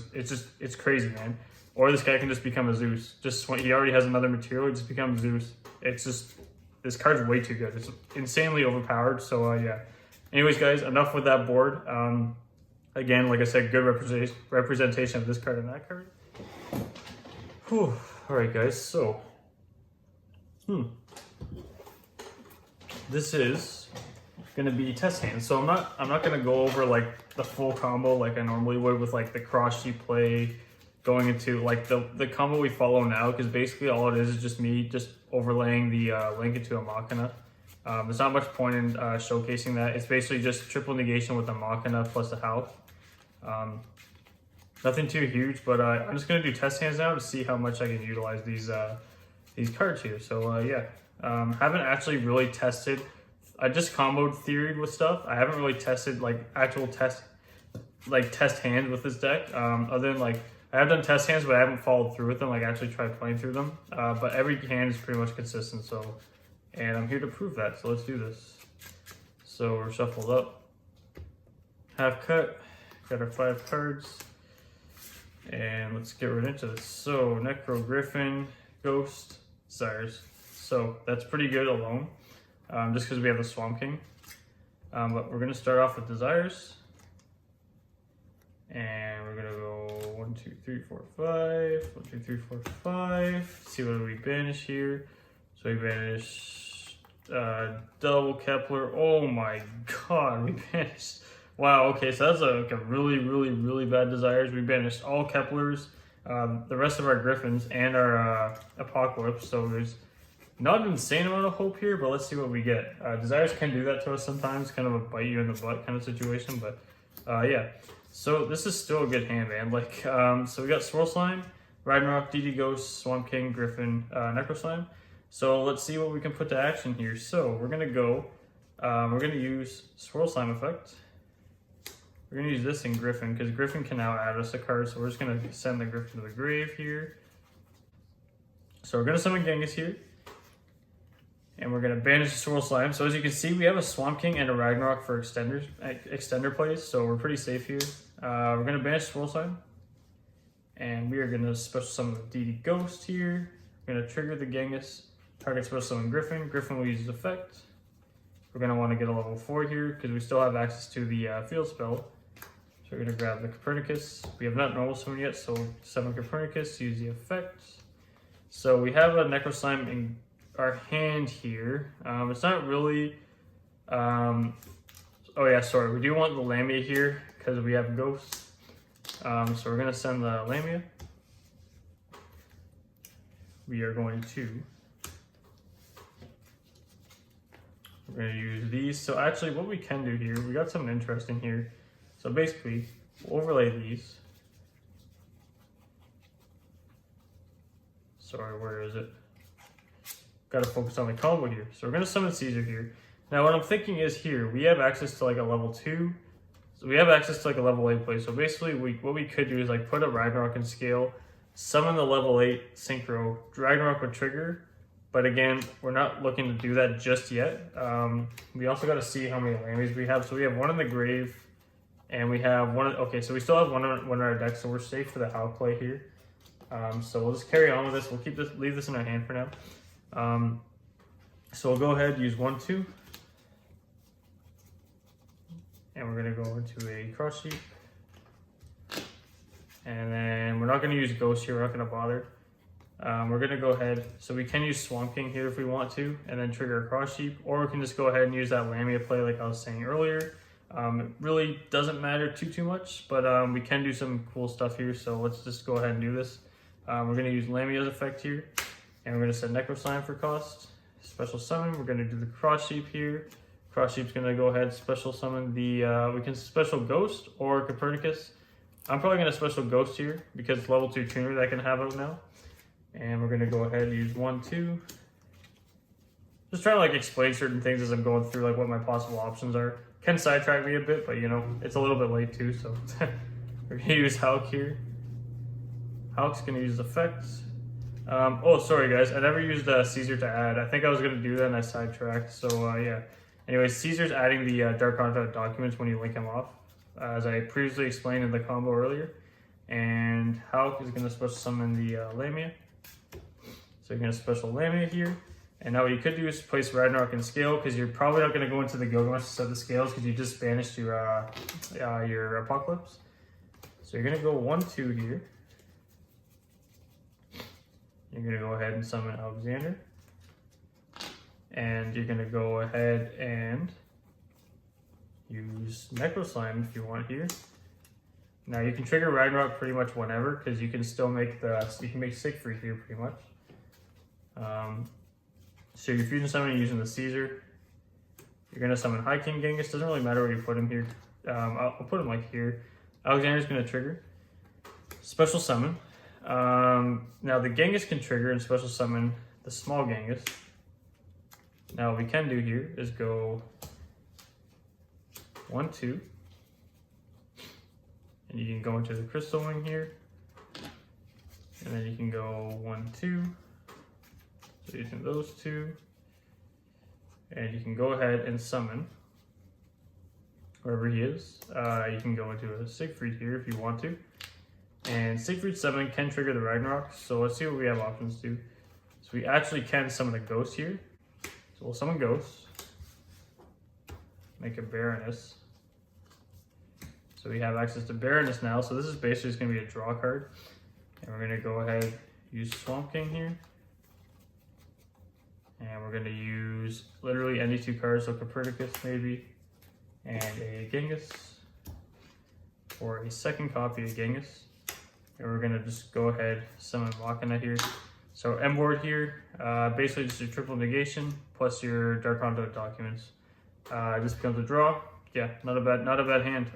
it's crazy, man. Or this guy can just become a Zeus. Just when he already has another material, he just becomes Zeus. This card's way too good. It's insanely overpowered. So yeah. Anyways, guys, enough with that board. Again, like I said, good representation of this card and that card. Whew. All right, guys. So, this is gonna be test hands. So I'm not gonna go over like the full combo like I normally would with like the cross sheet play, going into like the combo we follow now, because basically all it is just me just overlaying the Link into a Machina. There's not much point in showcasing that. It's basically just triple negation with a Machina plus a Howl. Nothing too huge, but I'm just gonna do test hands now to see how much I can utilize these cards here. So yeah, haven't actually really tested. I just comboed theoried with stuff. I haven't really tested like actual test hands with this deck. Other than like I have done test hands, but I haven't followed through with them. Like actually tried playing through them. But every hand is pretty much consistent. So, and I'm here to prove that. So let's do this. So we're shuffled up, half cut. Got our 5 cards, and let's get right into this. So Necro, Griffin, Ghost, Desires. So that's pretty good alone, just because we have the Swamp King. But we're gonna start off with Desires, and we're gonna go 1, 2, 3, 4, 5. 1, 2, 3, 4, 5. See what we banish here. So we banish double Kepler. Oh my God, we banished. Wow, okay, so that's like a really bad Desires. We banished all Keplers, the rest of our Griffins, and our Apocalypse, so there's not an insane amount of hope here, but let's see what we get. Desires can do that to us sometimes, kind of a bite you in the butt kind of situation, but yeah. So this is still a good hand, man. Like, so we got Swirl Slime, Ragnarok, DD Ghost, Swamp King, Griffin, Necro Slime. So let's see what we can put to action here. So we're gonna go, we're gonna use Swirl Slime effect. We're going to use this in Griffin, because Griffin can now add us a card, so we're just going to send the Griffin to the grave here. So we're going to summon Genghis here, and we're going to banish the Swirl Slime. So as you can see, we have a Swamp King and a Ragnarok for extender plays, so we're pretty safe here. We're going to banish Swirl Slime, and we are going to special summon the DD Ghost here. We're going to trigger the Genghis, target special summon Griffin. Griffin will use his effect. We're going to want to get a level 4 here, because we still have access to the field spell. So we're going to grab the Copernicus. We have not normal summon yet, so summon Copernicus, use the effect. So we have a Necro Slime in our hand here. It's not really... oh yeah, sorry. We do want the Lamia here, because we have Ghosts. So we're going to send the Lamia. We are going to... We're going to use these. So actually what we can do here, we got something interesting here. So basically, we'll overlay these. Sorry, where is it? Got to focus on the combo here. So we're going to summon Caesar here. Now what I'm thinking is here, we have access to like a level 2. So we have access to like a level 8 play. So basically what we could do is like put a Ragnarok in scale, summon the level 8 Synchro. Ragnarok would trigger. But again, we're not looking to do that just yet. We also got to see how many Lamias we have. So we have 1 in the grave. And we have 1, okay, so we still have one in our deck, so we're safe for the Howl play here. So we'll just carry on with this. We'll leave this in our hand for now. So we'll go ahead, use 1, 2. And we're gonna go into a cross sheet. And then we're not going to use Ghost here, we're not going to bother. We're going to go ahead, so we can use Swamp King here if we want to, and then trigger a Cross Sheep, or we can just go ahead and use that Lamia play like I was saying earlier. It really doesn't matter too much, but we can do some cool stuff here, so let's just go ahead and do this. We're going to use Lamia's effect here, and we're going to set Necro Slime for cost. Special summon, we're going to do the Cross Sheep here. Cross Sheep's going to go ahead and special summon the, we can special Ghost or Copernicus. I'm probably going to special Ghost here because it's level 2 tuner that I can have out now. And we're going to go ahead and use 1, 2. Just trying to like explain certain things as I'm going through like what my possible options are. Can sidetrack me a bit, but you know, it's a little bit late too, so we're going to use Hulk here. Hulk's going to use effects. Oh, sorry guys, I never used Caesar to add. I think I was going to do that and I sidetracked, so yeah. Anyways, Caesar's adding the Dark Content documents when you link him off, as I previously explained in the combo earlier. And Hulk is going to special summon the Lamia. So you're going to special Lamia here. And now what you could do is place Ragnarok in scale, because you're probably not going to go into the Gilgamesh to set the scales because you just banished your Apocalypse. So you're going to go 1, 2 here. You're going to go ahead and summon Alexander. And you're going to go ahead and use Necro Slime if you want here. Now you can trigger Ragnarok pretty much whenever, because you can still make you can make Siegfried here pretty much. So you're fusion summoning using the Caesar. You're going to summon High King Genghis. Doesn't really matter where you put him here. I'll put him like here. Alexander's going to trigger. Special summon. Now the Genghis can trigger and special summon the small Genghis. Now what we can do here is go 1, 2. And you can go into the Crystal Wing here. And then you can go 1, 2. So using those 2. And you can go ahead and summon wherever he is. You can go into a Siegfried here if you want to. And Siegfried summon can trigger the Ragnarok. So let's see what we have options to. So we actually can summon a Ghost here. So we'll summon Ghost. Make a Baroness. So we have access to Baroness now. So this is basically just going to be a draw card. And we're going to go ahead and use Swamp King here. And we're going to use literally any 2 cards, so Copernicus maybe, and a Genghis, or a second copy of Genghis. And we're going to just go ahead summon Machina here. So M board here, basically just a triple negation plus your Dark Conduit documents. This becomes a draw. Yeah, not a bad hand.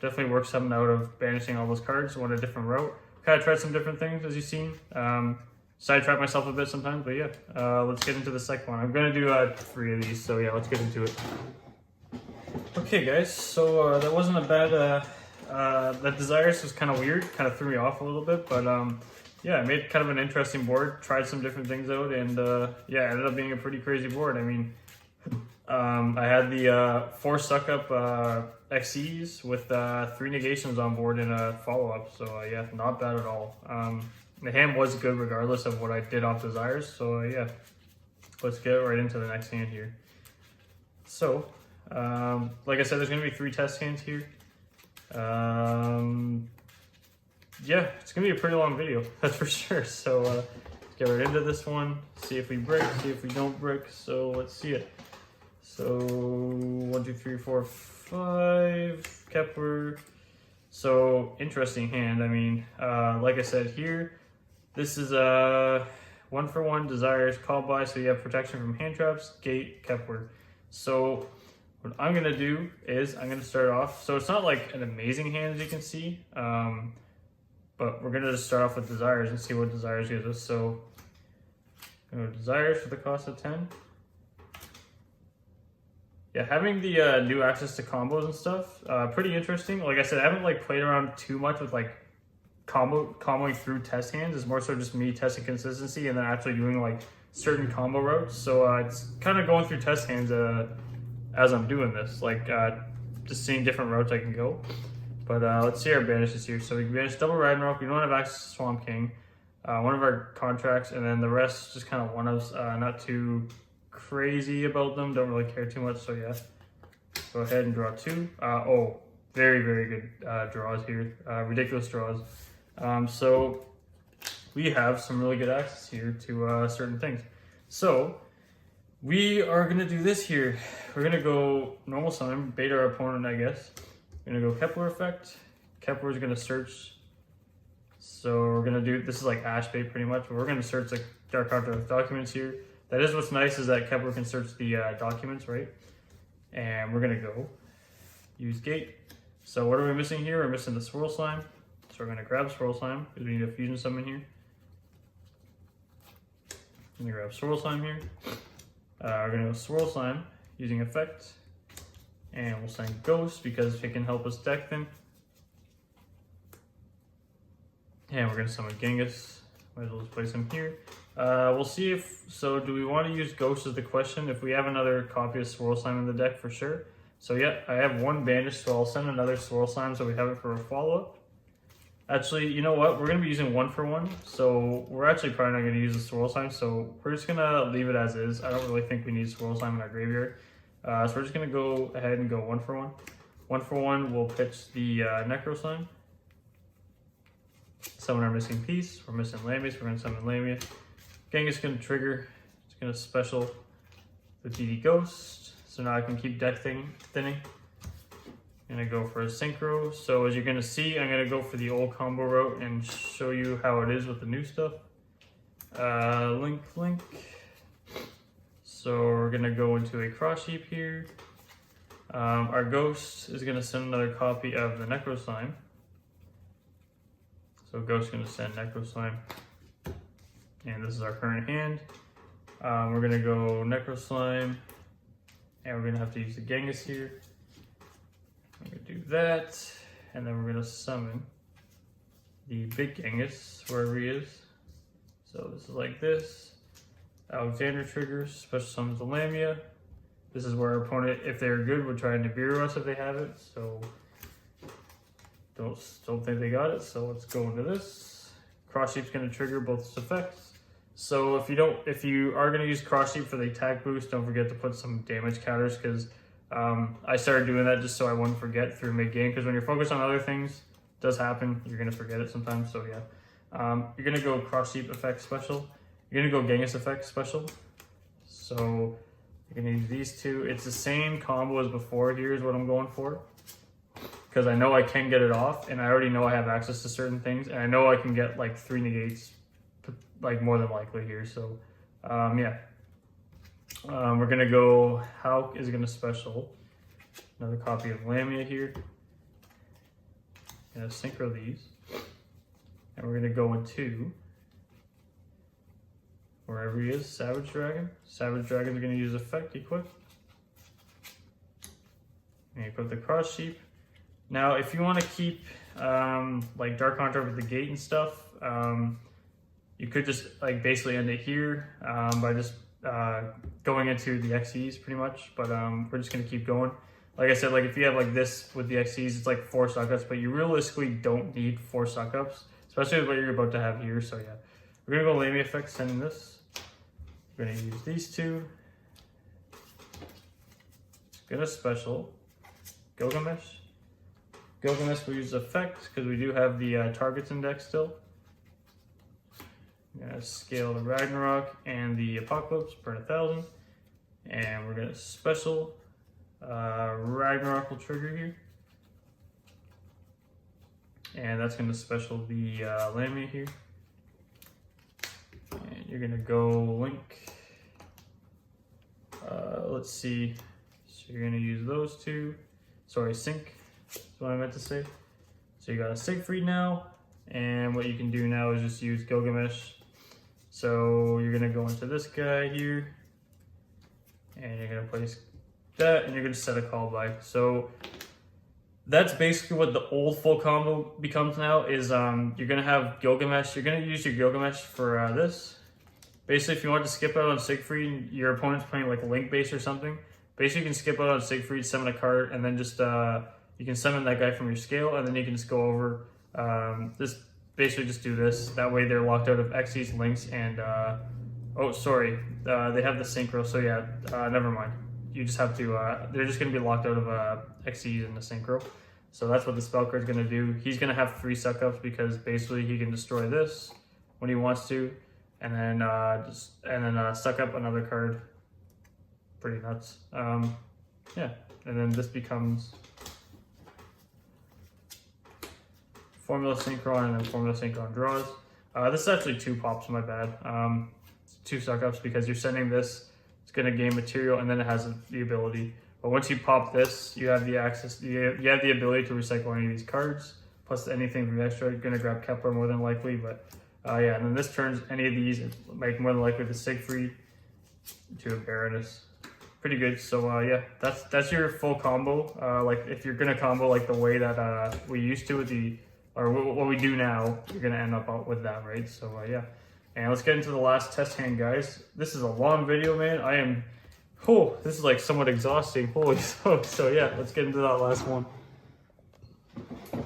Definitely works something out of banishing all those cards. Went a different route. Kind of tried some different things as you've seen. Sidetrack myself a bit sometimes, but yeah, let's get into the second one. I'm gonna do 3 of these, so yeah, let's get into it. Okay guys, so that wasn't a bad, that Desires was kind of weird, kind of threw me off a little bit, but yeah, I made kind of an interesting board, tried some different things out, and yeah, ended up being a pretty crazy board. I mean, I had the 4 suck-up XCs with 3 negations on board in a follow-up, so yeah, not bad at all. The hand was good regardless of what I did off Desires, so yeah, let's get right into the next hand here. So, like I said, there's going to be 3 test hands here. Yeah, it's going to be a pretty long video, that's for sure. So, let's get right into this one, see if we break, see if we don't break, so let's see it. So, 1, 2, 3, 4, 5, Kepler. So, interesting hand. I mean, like I said here, this is a 1-for-1 Desires called by, so you have protection from hand traps, gate, Kepler. So what I'm going to do is I'm going to start off. So it's not like an amazing hand as you can see, but we're going to just start off with Desires and see what Desires gives us. So I'm going to go Desires for the cost of 10. Yeah, having the new access to combos and stuff, pretty interesting. Like I said, I haven't like played around too much with like comboing through test hands. It's more so just me testing consistency and then actually doing like certain combo routes. So it's kind of going through test hands as I'm doing this, like just seeing different routes I can go. But let's see our banishes here. So we banish double Ragnarok. We don't have access to Swamp King. One of our contracts, and then the rest just kind of one-ofs, not too crazy about them, don't really care too much, so yeah. Go ahead and draw 2. Oh, very, very good draws here. Ridiculous draws. So we have some really good access here to certain things. So we are gonna do this here. We're gonna go normal summon, bait our opponent, I guess. We're gonna go Kepler effect. Kepler is gonna search. So we're gonna do, this is like Ash bait pretty much, but we're gonna search the Dark Counter documents here. That is what's nice, is that Kepler can search the documents, right? And we're gonna go use gate. So what are we missing here? We're missing the Swirl Slime. So we're gonna grab Swirl Slime because we need a fusion summon here. I'm gonna grab Swirl Slime here. We're gonna go Swirl Slime using effect. And we'll send Ghost because it can help us deck them. And we're gonna summon Genghis. Might as well just place him here. We'll see if, so do we want to use Ghost is the question. If we have another copy of Swirl Slime in the deck, for sure. So yeah, I have one bandage, so I'll send another Swirl Slime so we have it for a follow-up. Actually, you know what? We're going to be using 1-for-1, so we're actually probably not going to use the Swirl Slime, so we're just going to leave it as is. I don't really think we need Swirl Slime in our graveyard. So we're just going to go ahead and go 1-for-1. 1-for-1, we'll pitch the Necro Slime. Summon our missing piece. We're missing Lamia, so we're going to summon Lamia. Genghis is going to trigger. It's going to special the DD Ghost. So now I can keep deck thinning. I'm gonna go for a synchro. So as you're gonna see, I'm gonna go for the old combo route and show you how it is with the new stuff. Link. So we're gonna go into a cross heap here. Our Ghost is gonna send another copy of the Necro Slime. So Ghost is gonna send Necro Slime. And this is our current hand. We're gonna go Necro Slime. And we're gonna have to use the Genghis here. I'm gonna do that, and then we're gonna summon the big Genghis wherever he is. So this is like this. Alexander triggers, special summons the Lamia. This is where our opponent, if they're good, would try and Nibiru us if they have it. So don't think they got it. So let's go into this. Cross Sheep's gonna trigger both its effects. So if you are going to use Cross Sheep for the attack boost, don't forget to put some damage counters, because I started doing that just so I wouldn't forget through mid game, because when you're focused on other things, it does happen, you're going to forget it sometimes. So yeah, you're going to go Cross Sheep effect special. You're going to go Genghis effect special. So you're going to use these two. It's the same combo as before. Here's what I'm going for, because I know I can get it off, and I already know I have access to certain things, and I know I can get like 3 negates like more than likely here. So yeah, we're gonna go, Hulk is gonna special another copy of Lamia here. Gonna synchro these, and we're gonna go into wherever he is, Savage Dragon. Savage Dragon's gonna use effect equip, and you put the Cross Sheep. Now if you want to keep like Dark Hunter with the gate and stuff, you could just like basically end it here by just going into the XEs pretty much, but we're just gonna keep going. Like I said, like if you have like this with the XEs, it's like 4 suck-ups, but you realistically don't need 4 suck-ups, especially with what you're about to have here. So yeah, we're gonna go Lamia effect, sending this. We're gonna use these two. Gonna special Gilgamesh. Gilgamesh will use effect because we do have the targets index still. I'm gonna scale the Ragnarok and the Apocalypse, burn 1,000, and we're gonna special Ragnarok will trigger here, and that's gonna special the Lamia here, and you're gonna go Link. Let's see, so you're gonna use those two. Sorry, sync. That's what I meant to say. So you got a Siegfried now, and what you can do now is just use Gilgamesh. So you're gonna go into this guy here, and you're gonna place that, and you're gonna set a call by. So that's basically what the old full combo becomes now, is you're gonna have Gilgamesh. You're gonna use your Gilgamesh for this. Basically, if you want to skip out on Siegfried, your opponent's playing like a Link base or something, basically you can skip out on Siegfried, summon a card, and then just you can summon that guy from your scale, and then you can just go over this. Basically just do this. That way they're locked out of Xyz, Links, and oh sorry, they have the synchro. So yeah, never mind. You just have to. They're just gonna be locked out of Xyz and the synchro. So that's what the spell card's gonna do. He's gonna have 3 suck-ups because basically he can destroy this when he wants to, and then suck up another card. Pretty nuts. Yeah, and then this becomes Formula Synchron, and then Formula Synchron draws. This is actually 2 pops, my bad. 2 suck-ups because you're sending this, it's gonna gain material, and then it has the ability. But once you pop this, you have the access, you have the ability to recycle any of these cards, plus anything from the extra. You're gonna grab Kepler more than likely, but yeah, and then this turns any of these, like more than likely the Siegfried to a Baroness. Pretty good. So yeah, that's your full combo. Like if you're gonna combo like the way that we used to with the, or what we do now, you're gonna end up with that, right? So yeah, and let's get into the last test hand, guys. This is a long video, man. This is like somewhat exhausting. Holy so yeah, let's get into that last one.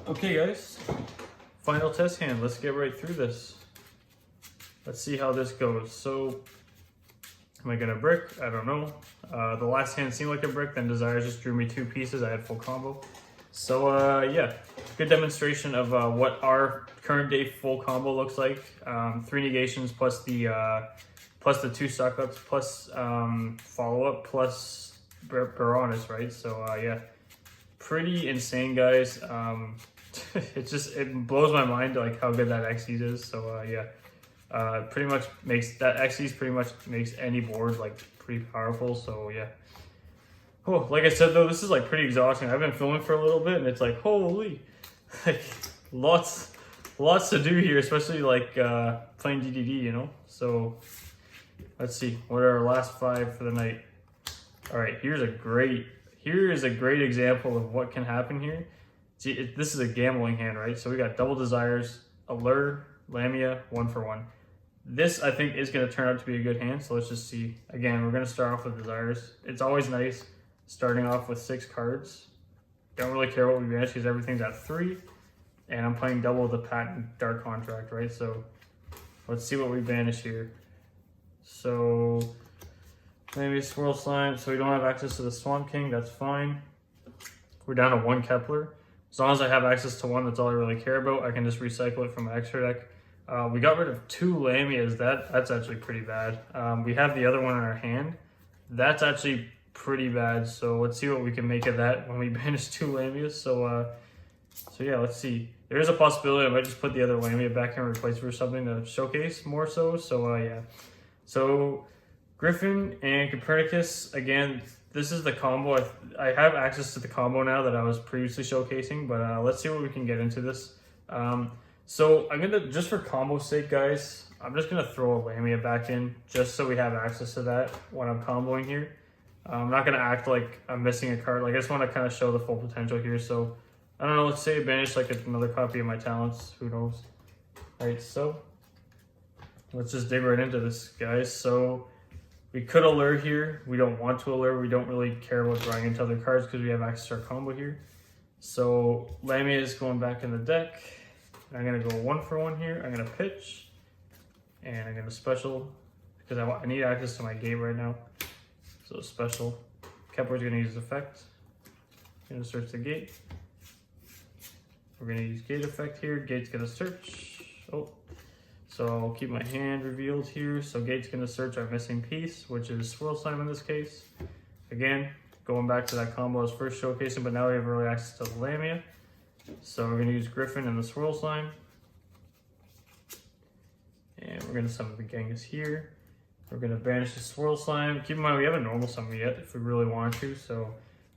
Okay, guys, final test hand. Let's get right through this. Let's see how this goes. So, am I gonna brick? I don't know. The last hand seemed like a brick, then Desires just drew me 2 pieces. I had full combo. So yeah, good demonstration of what our current day full combo looks like. 3 negations plus the 2 suck-ups, plus follow-up, plus Baroness, right? So yeah, pretty insane, guys. It blows my mind like how good that Xyz is. So yeah. Pretty much makes that Xyz pretty much makes any board like pretty powerful. So yeah. Oh, like I said though, this is like pretty exhausting. I've been filming for a little bit and it's like holy, like lots to do here, especially like playing DDD, you know. So let's see, what are our last 5 for the night? All right, here is a great example of what can happen here. See, this is a gambling hand, right? So we got double Desires, Allure, Lamia, 1 for 1. This, I think, is going to turn out to be a good hand, so let's just see. Again, we're going to start off with Desires. It's always nice starting off with 6 cards. Don't really care what we banish because everything's at 3. And I'm playing double the Patent Dark Contract, right? So let's see what we banish here. So maybe a Swirl Slime. So we don't have access to the Swamp King. That's fine. We're down to 1 Kepler. As long as I have access to 1, that's all I really care about. I can just recycle it from my extra deck. We got rid of 2 Lamias. That's actually pretty bad. We have the other one in our hand. That's actually pretty bad. So let's see what we can make of that when we banish 2 Lamias. So yeah, let's see. There is a possibility I might just put the other Lamia back and replace it for something to showcase more so. So yeah. So Griffin and Copernicus, again, this is the combo. I have access to the combo now that I was previously showcasing, but let's see what we can get into this. So I'm gonna, just for combo's sake, guys, I'm just gonna throw a Lamia back in just so we have access to that when I'm comboing here. I'm not gonna act like I'm missing a card. Like I just want to kind of show the full potential here. So I don't know. Let's say I banish like another copy of my talents. Who knows? All right. So let's just dig right into this, guys. So we could allure here. We don't want to allure. We don't really care about drawing into other cards because we have access to our combo here. So Lamia is going back in the deck. I'm going to go 1 for 1 here. I'm going to pitch. And I'm going to special because I need access to my gate right now. So special. Kepler's going to use effect. Going to search the gate. We're going to use gate effect here. Gate's going to search. Oh. So I'll keep my hand revealed here. So Gate's going to search our missing piece, which is Swirl Slime in this case. Again, going back to that combo I was first showcasing, but now we have early access to the Lamia. So we're going to use Griffin and the Swirl Slime. And we're going to summon the Genghis here. We're going to banish the Swirl Slime. Keep in mind, we haven't normal summoned yet if we really want to. So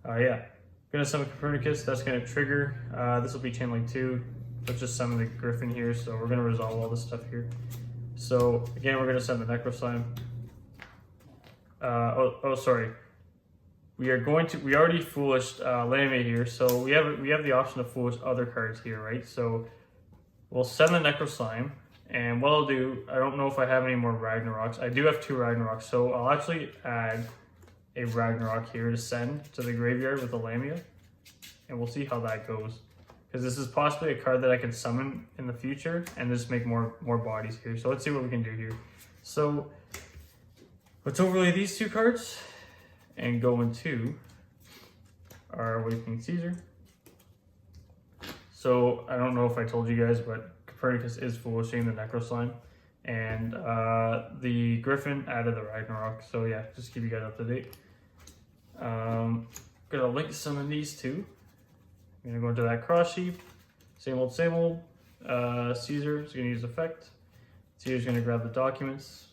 yeah, going to summon Copernicus. That's going to trigger. This will be channeling 2. Let's just summon the Griffin here. So we're going to resolve all this stuff here. So again, we're going to send the Necro Slime. Sorry. We already foolished Lamia here. So we have the option to foolish other cards here, right? So we'll send the Necro Slime. And what I'll do, I don't know if I have any more Ragnaroks. I do have 2 Ragnaroks. So I'll actually add a Ragnarok here to send to the graveyard with the Lamia. And we'll see how that goes. Because this is possibly a card that I can summon in the future and just make more bodies here. So let's see what we can do here. So let's overlay these 2 cards and go into our Awakening Caesar. So I don't know if I told you guys, but Copernicus is foolishing the Necro Slime, and the Griffin added the Ragnarok. So yeah, just keep you guys up to date. Gonna link some of these two. I'm gonna go into that cross sheep. Same old, same old. Caesar is gonna use effect. Caesar's gonna grab the documents.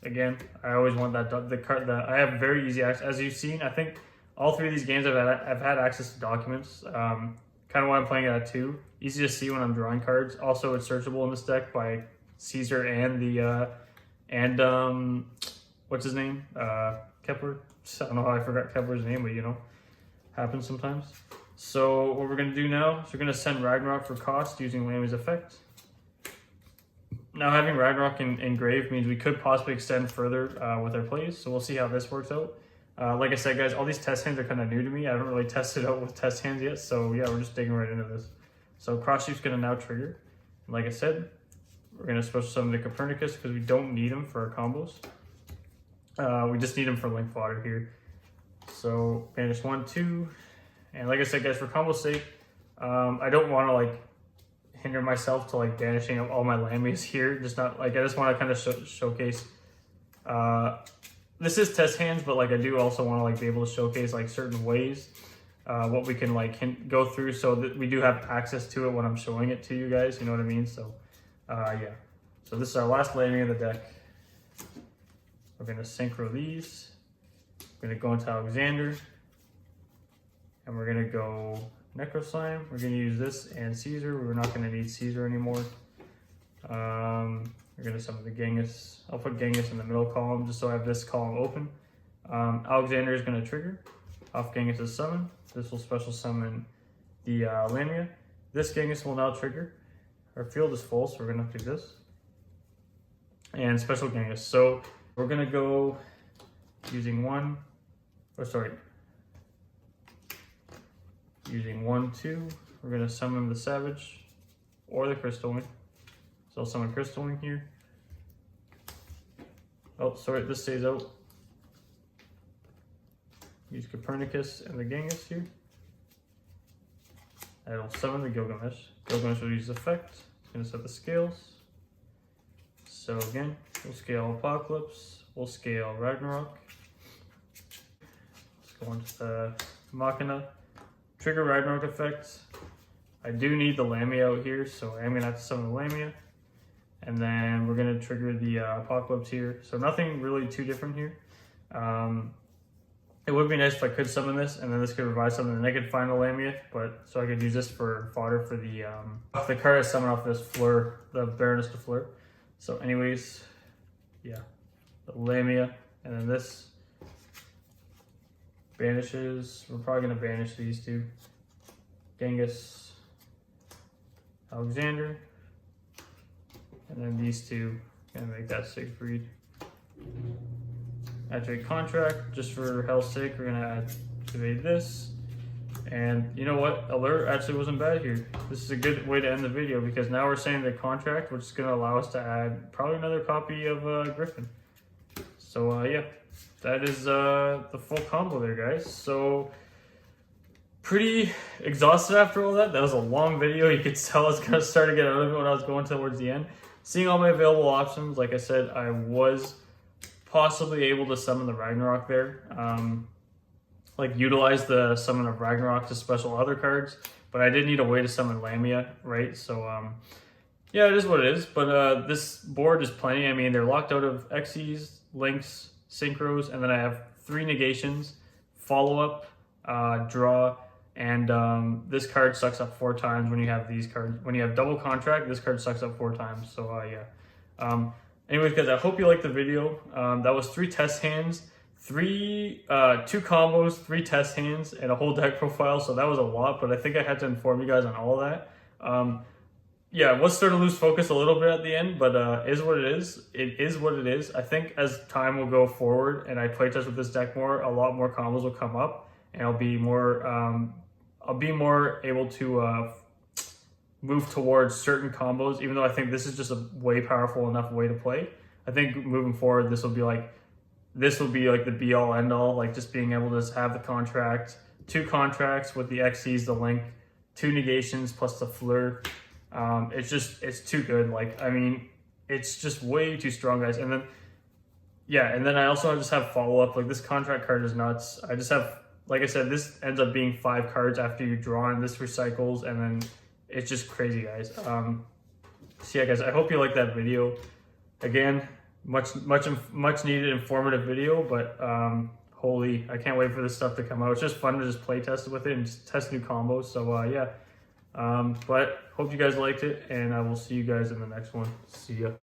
Again, I always want that the card. I have very easy access. As you've seen, I think all three of these games I've had access to documents. Kind of why I'm playing it at 2. Easy to see when I'm drawing cards. Also, it's searchable in this deck by Caesar and the what's his name? Kepler. I don't know how I forgot Kepler's name, but you know, happens sometimes. So what we're gonna do now is we're gonna send Ragnarok for cost using Lamia's effect. Now having Ragnarok in grave means we could possibly extend further with our plays. So we'll see how this works out. Like I said, guys, all these test hands are kind of new to me. I haven't really tested out with test hands yet. So yeah, we're just digging right into this. So cross sheep's gonna now trigger. And like I said, we're gonna special summon the Copernicus because we don't need him for our combos. We just need him for link fodder here. So banish 1, 2. And like I said, guys, for combo's sake, I don't want to like hinder myself to like banishing all my Lamias here. Just not like, I just want to kind of showcase. This is test hands, but like I do also want to like be able to showcase like certain ways what we can like go through so that we do have access to it when I'm showing it to you guys. You know what I mean? So yeah. So this is our last Lamia of the deck. We're gonna synchro these. We're gonna go into Alexander. And we're gonna go Necro Slime. We're gonna use this and Caesar. We're not gonna need Caesar anymore. We're gonna summon the Genghis. I'll put Genghis in the middle column just so I have this column open. Alexander is gonna trigger off Genghis' summon. This will special summon the Lamia. This Genghis will now trigger. Our field is full, so we're gonna do this. And special Genghis. So we're gonna go using using 1, 2, we're gonna summon the Savage or the Crystalline. So I'll summon Crystalline here. Oh, sorry, this stays out. Use Copernicus and the Genghis here. And I'll summon the Gilgamesh. Gilgamesh will use effect. It's gonna set the scales. So again, we'll scale Apocalypse. We'll scale Ragnarok. Let's go into the Machina. Trigger Ragnarok effect. I do need the Lamia out here, so I'm gonna have to summon the Lamia. And then we're gonna trigger the Apocalypse here. So nothing really too different here. It would be nice if I could summon this, and then this could revive something, and I could find the Lamia, but so I could use this for fodder for the card I summon off this Fleur, the Baroness de Fleur. So anyways, yeah, the Lamia, and then this banishes. We're probably gonna banish these two. Genghis, Alexander, and then these two, gonna make that Siegfried. Activate contract, just for hell's sake, we're gonna activate this. And you know what, alert actually wasn't bad here. This is a good way to end the video because now we're saying the contract, which is gonna allow us to add probably another copy of Griffin. So yeah, that is the full combo there, guys. So pretty exhausted after all that. That was a long video. You could tell I was gonna start to get out of it when I was going towards the end. Seeing all my available options, like I said, I was possibly able to summon the Ragnarok there. Like utilize the summon of Ragnarok to special other cards, but I did need a way to summon Lamia, right? So yeah, it is what it is, but this board is plenty. I mean, they're locked out of Xyz, links, synchros, and then I have 3 negations, follow-up, draw, and this card sucks up 4 times when you have these cards. When you have double contract, this card sucks up 4 times, so yeah. Anyways, guys, I hope you liked the video. That was 3 test hands, 2 combos, 3 test hands, and a whole deck profile, so that was a lot, but I think I had to inform you guys on all of that. Yeah, it was starting to lose focus a little bit at the end, but it is what it is. It is what it is. I think as time will go forward and I playtest with this deck more, a lot more combos will come up, and I'll be more able to move towards certain combos, even though I think this is just a way powerful enough way to play. I think moving forward, this will be like the be all end all, like just being able to just have the contract, 2 contracts with the Xyz, the link, 2 negations plus the fleur. It's too good. Like, I mean, it's just way too strong, guys. And then, yeah, and then I also just have follow-up. Like, this contract card is nuts. I just have, like I said, this ends up being 5 cards after you draw, and this recycles, and then it's just crazy, guys. So yeah, guys, I hope you liked that video. Again, much needed informative video, but holy, I can't wait for this stuff to come out. It's just fun to just play test with it and just test new combos. So yeah, but hope you guys liked it, and I will see you guys in the next one. See ya.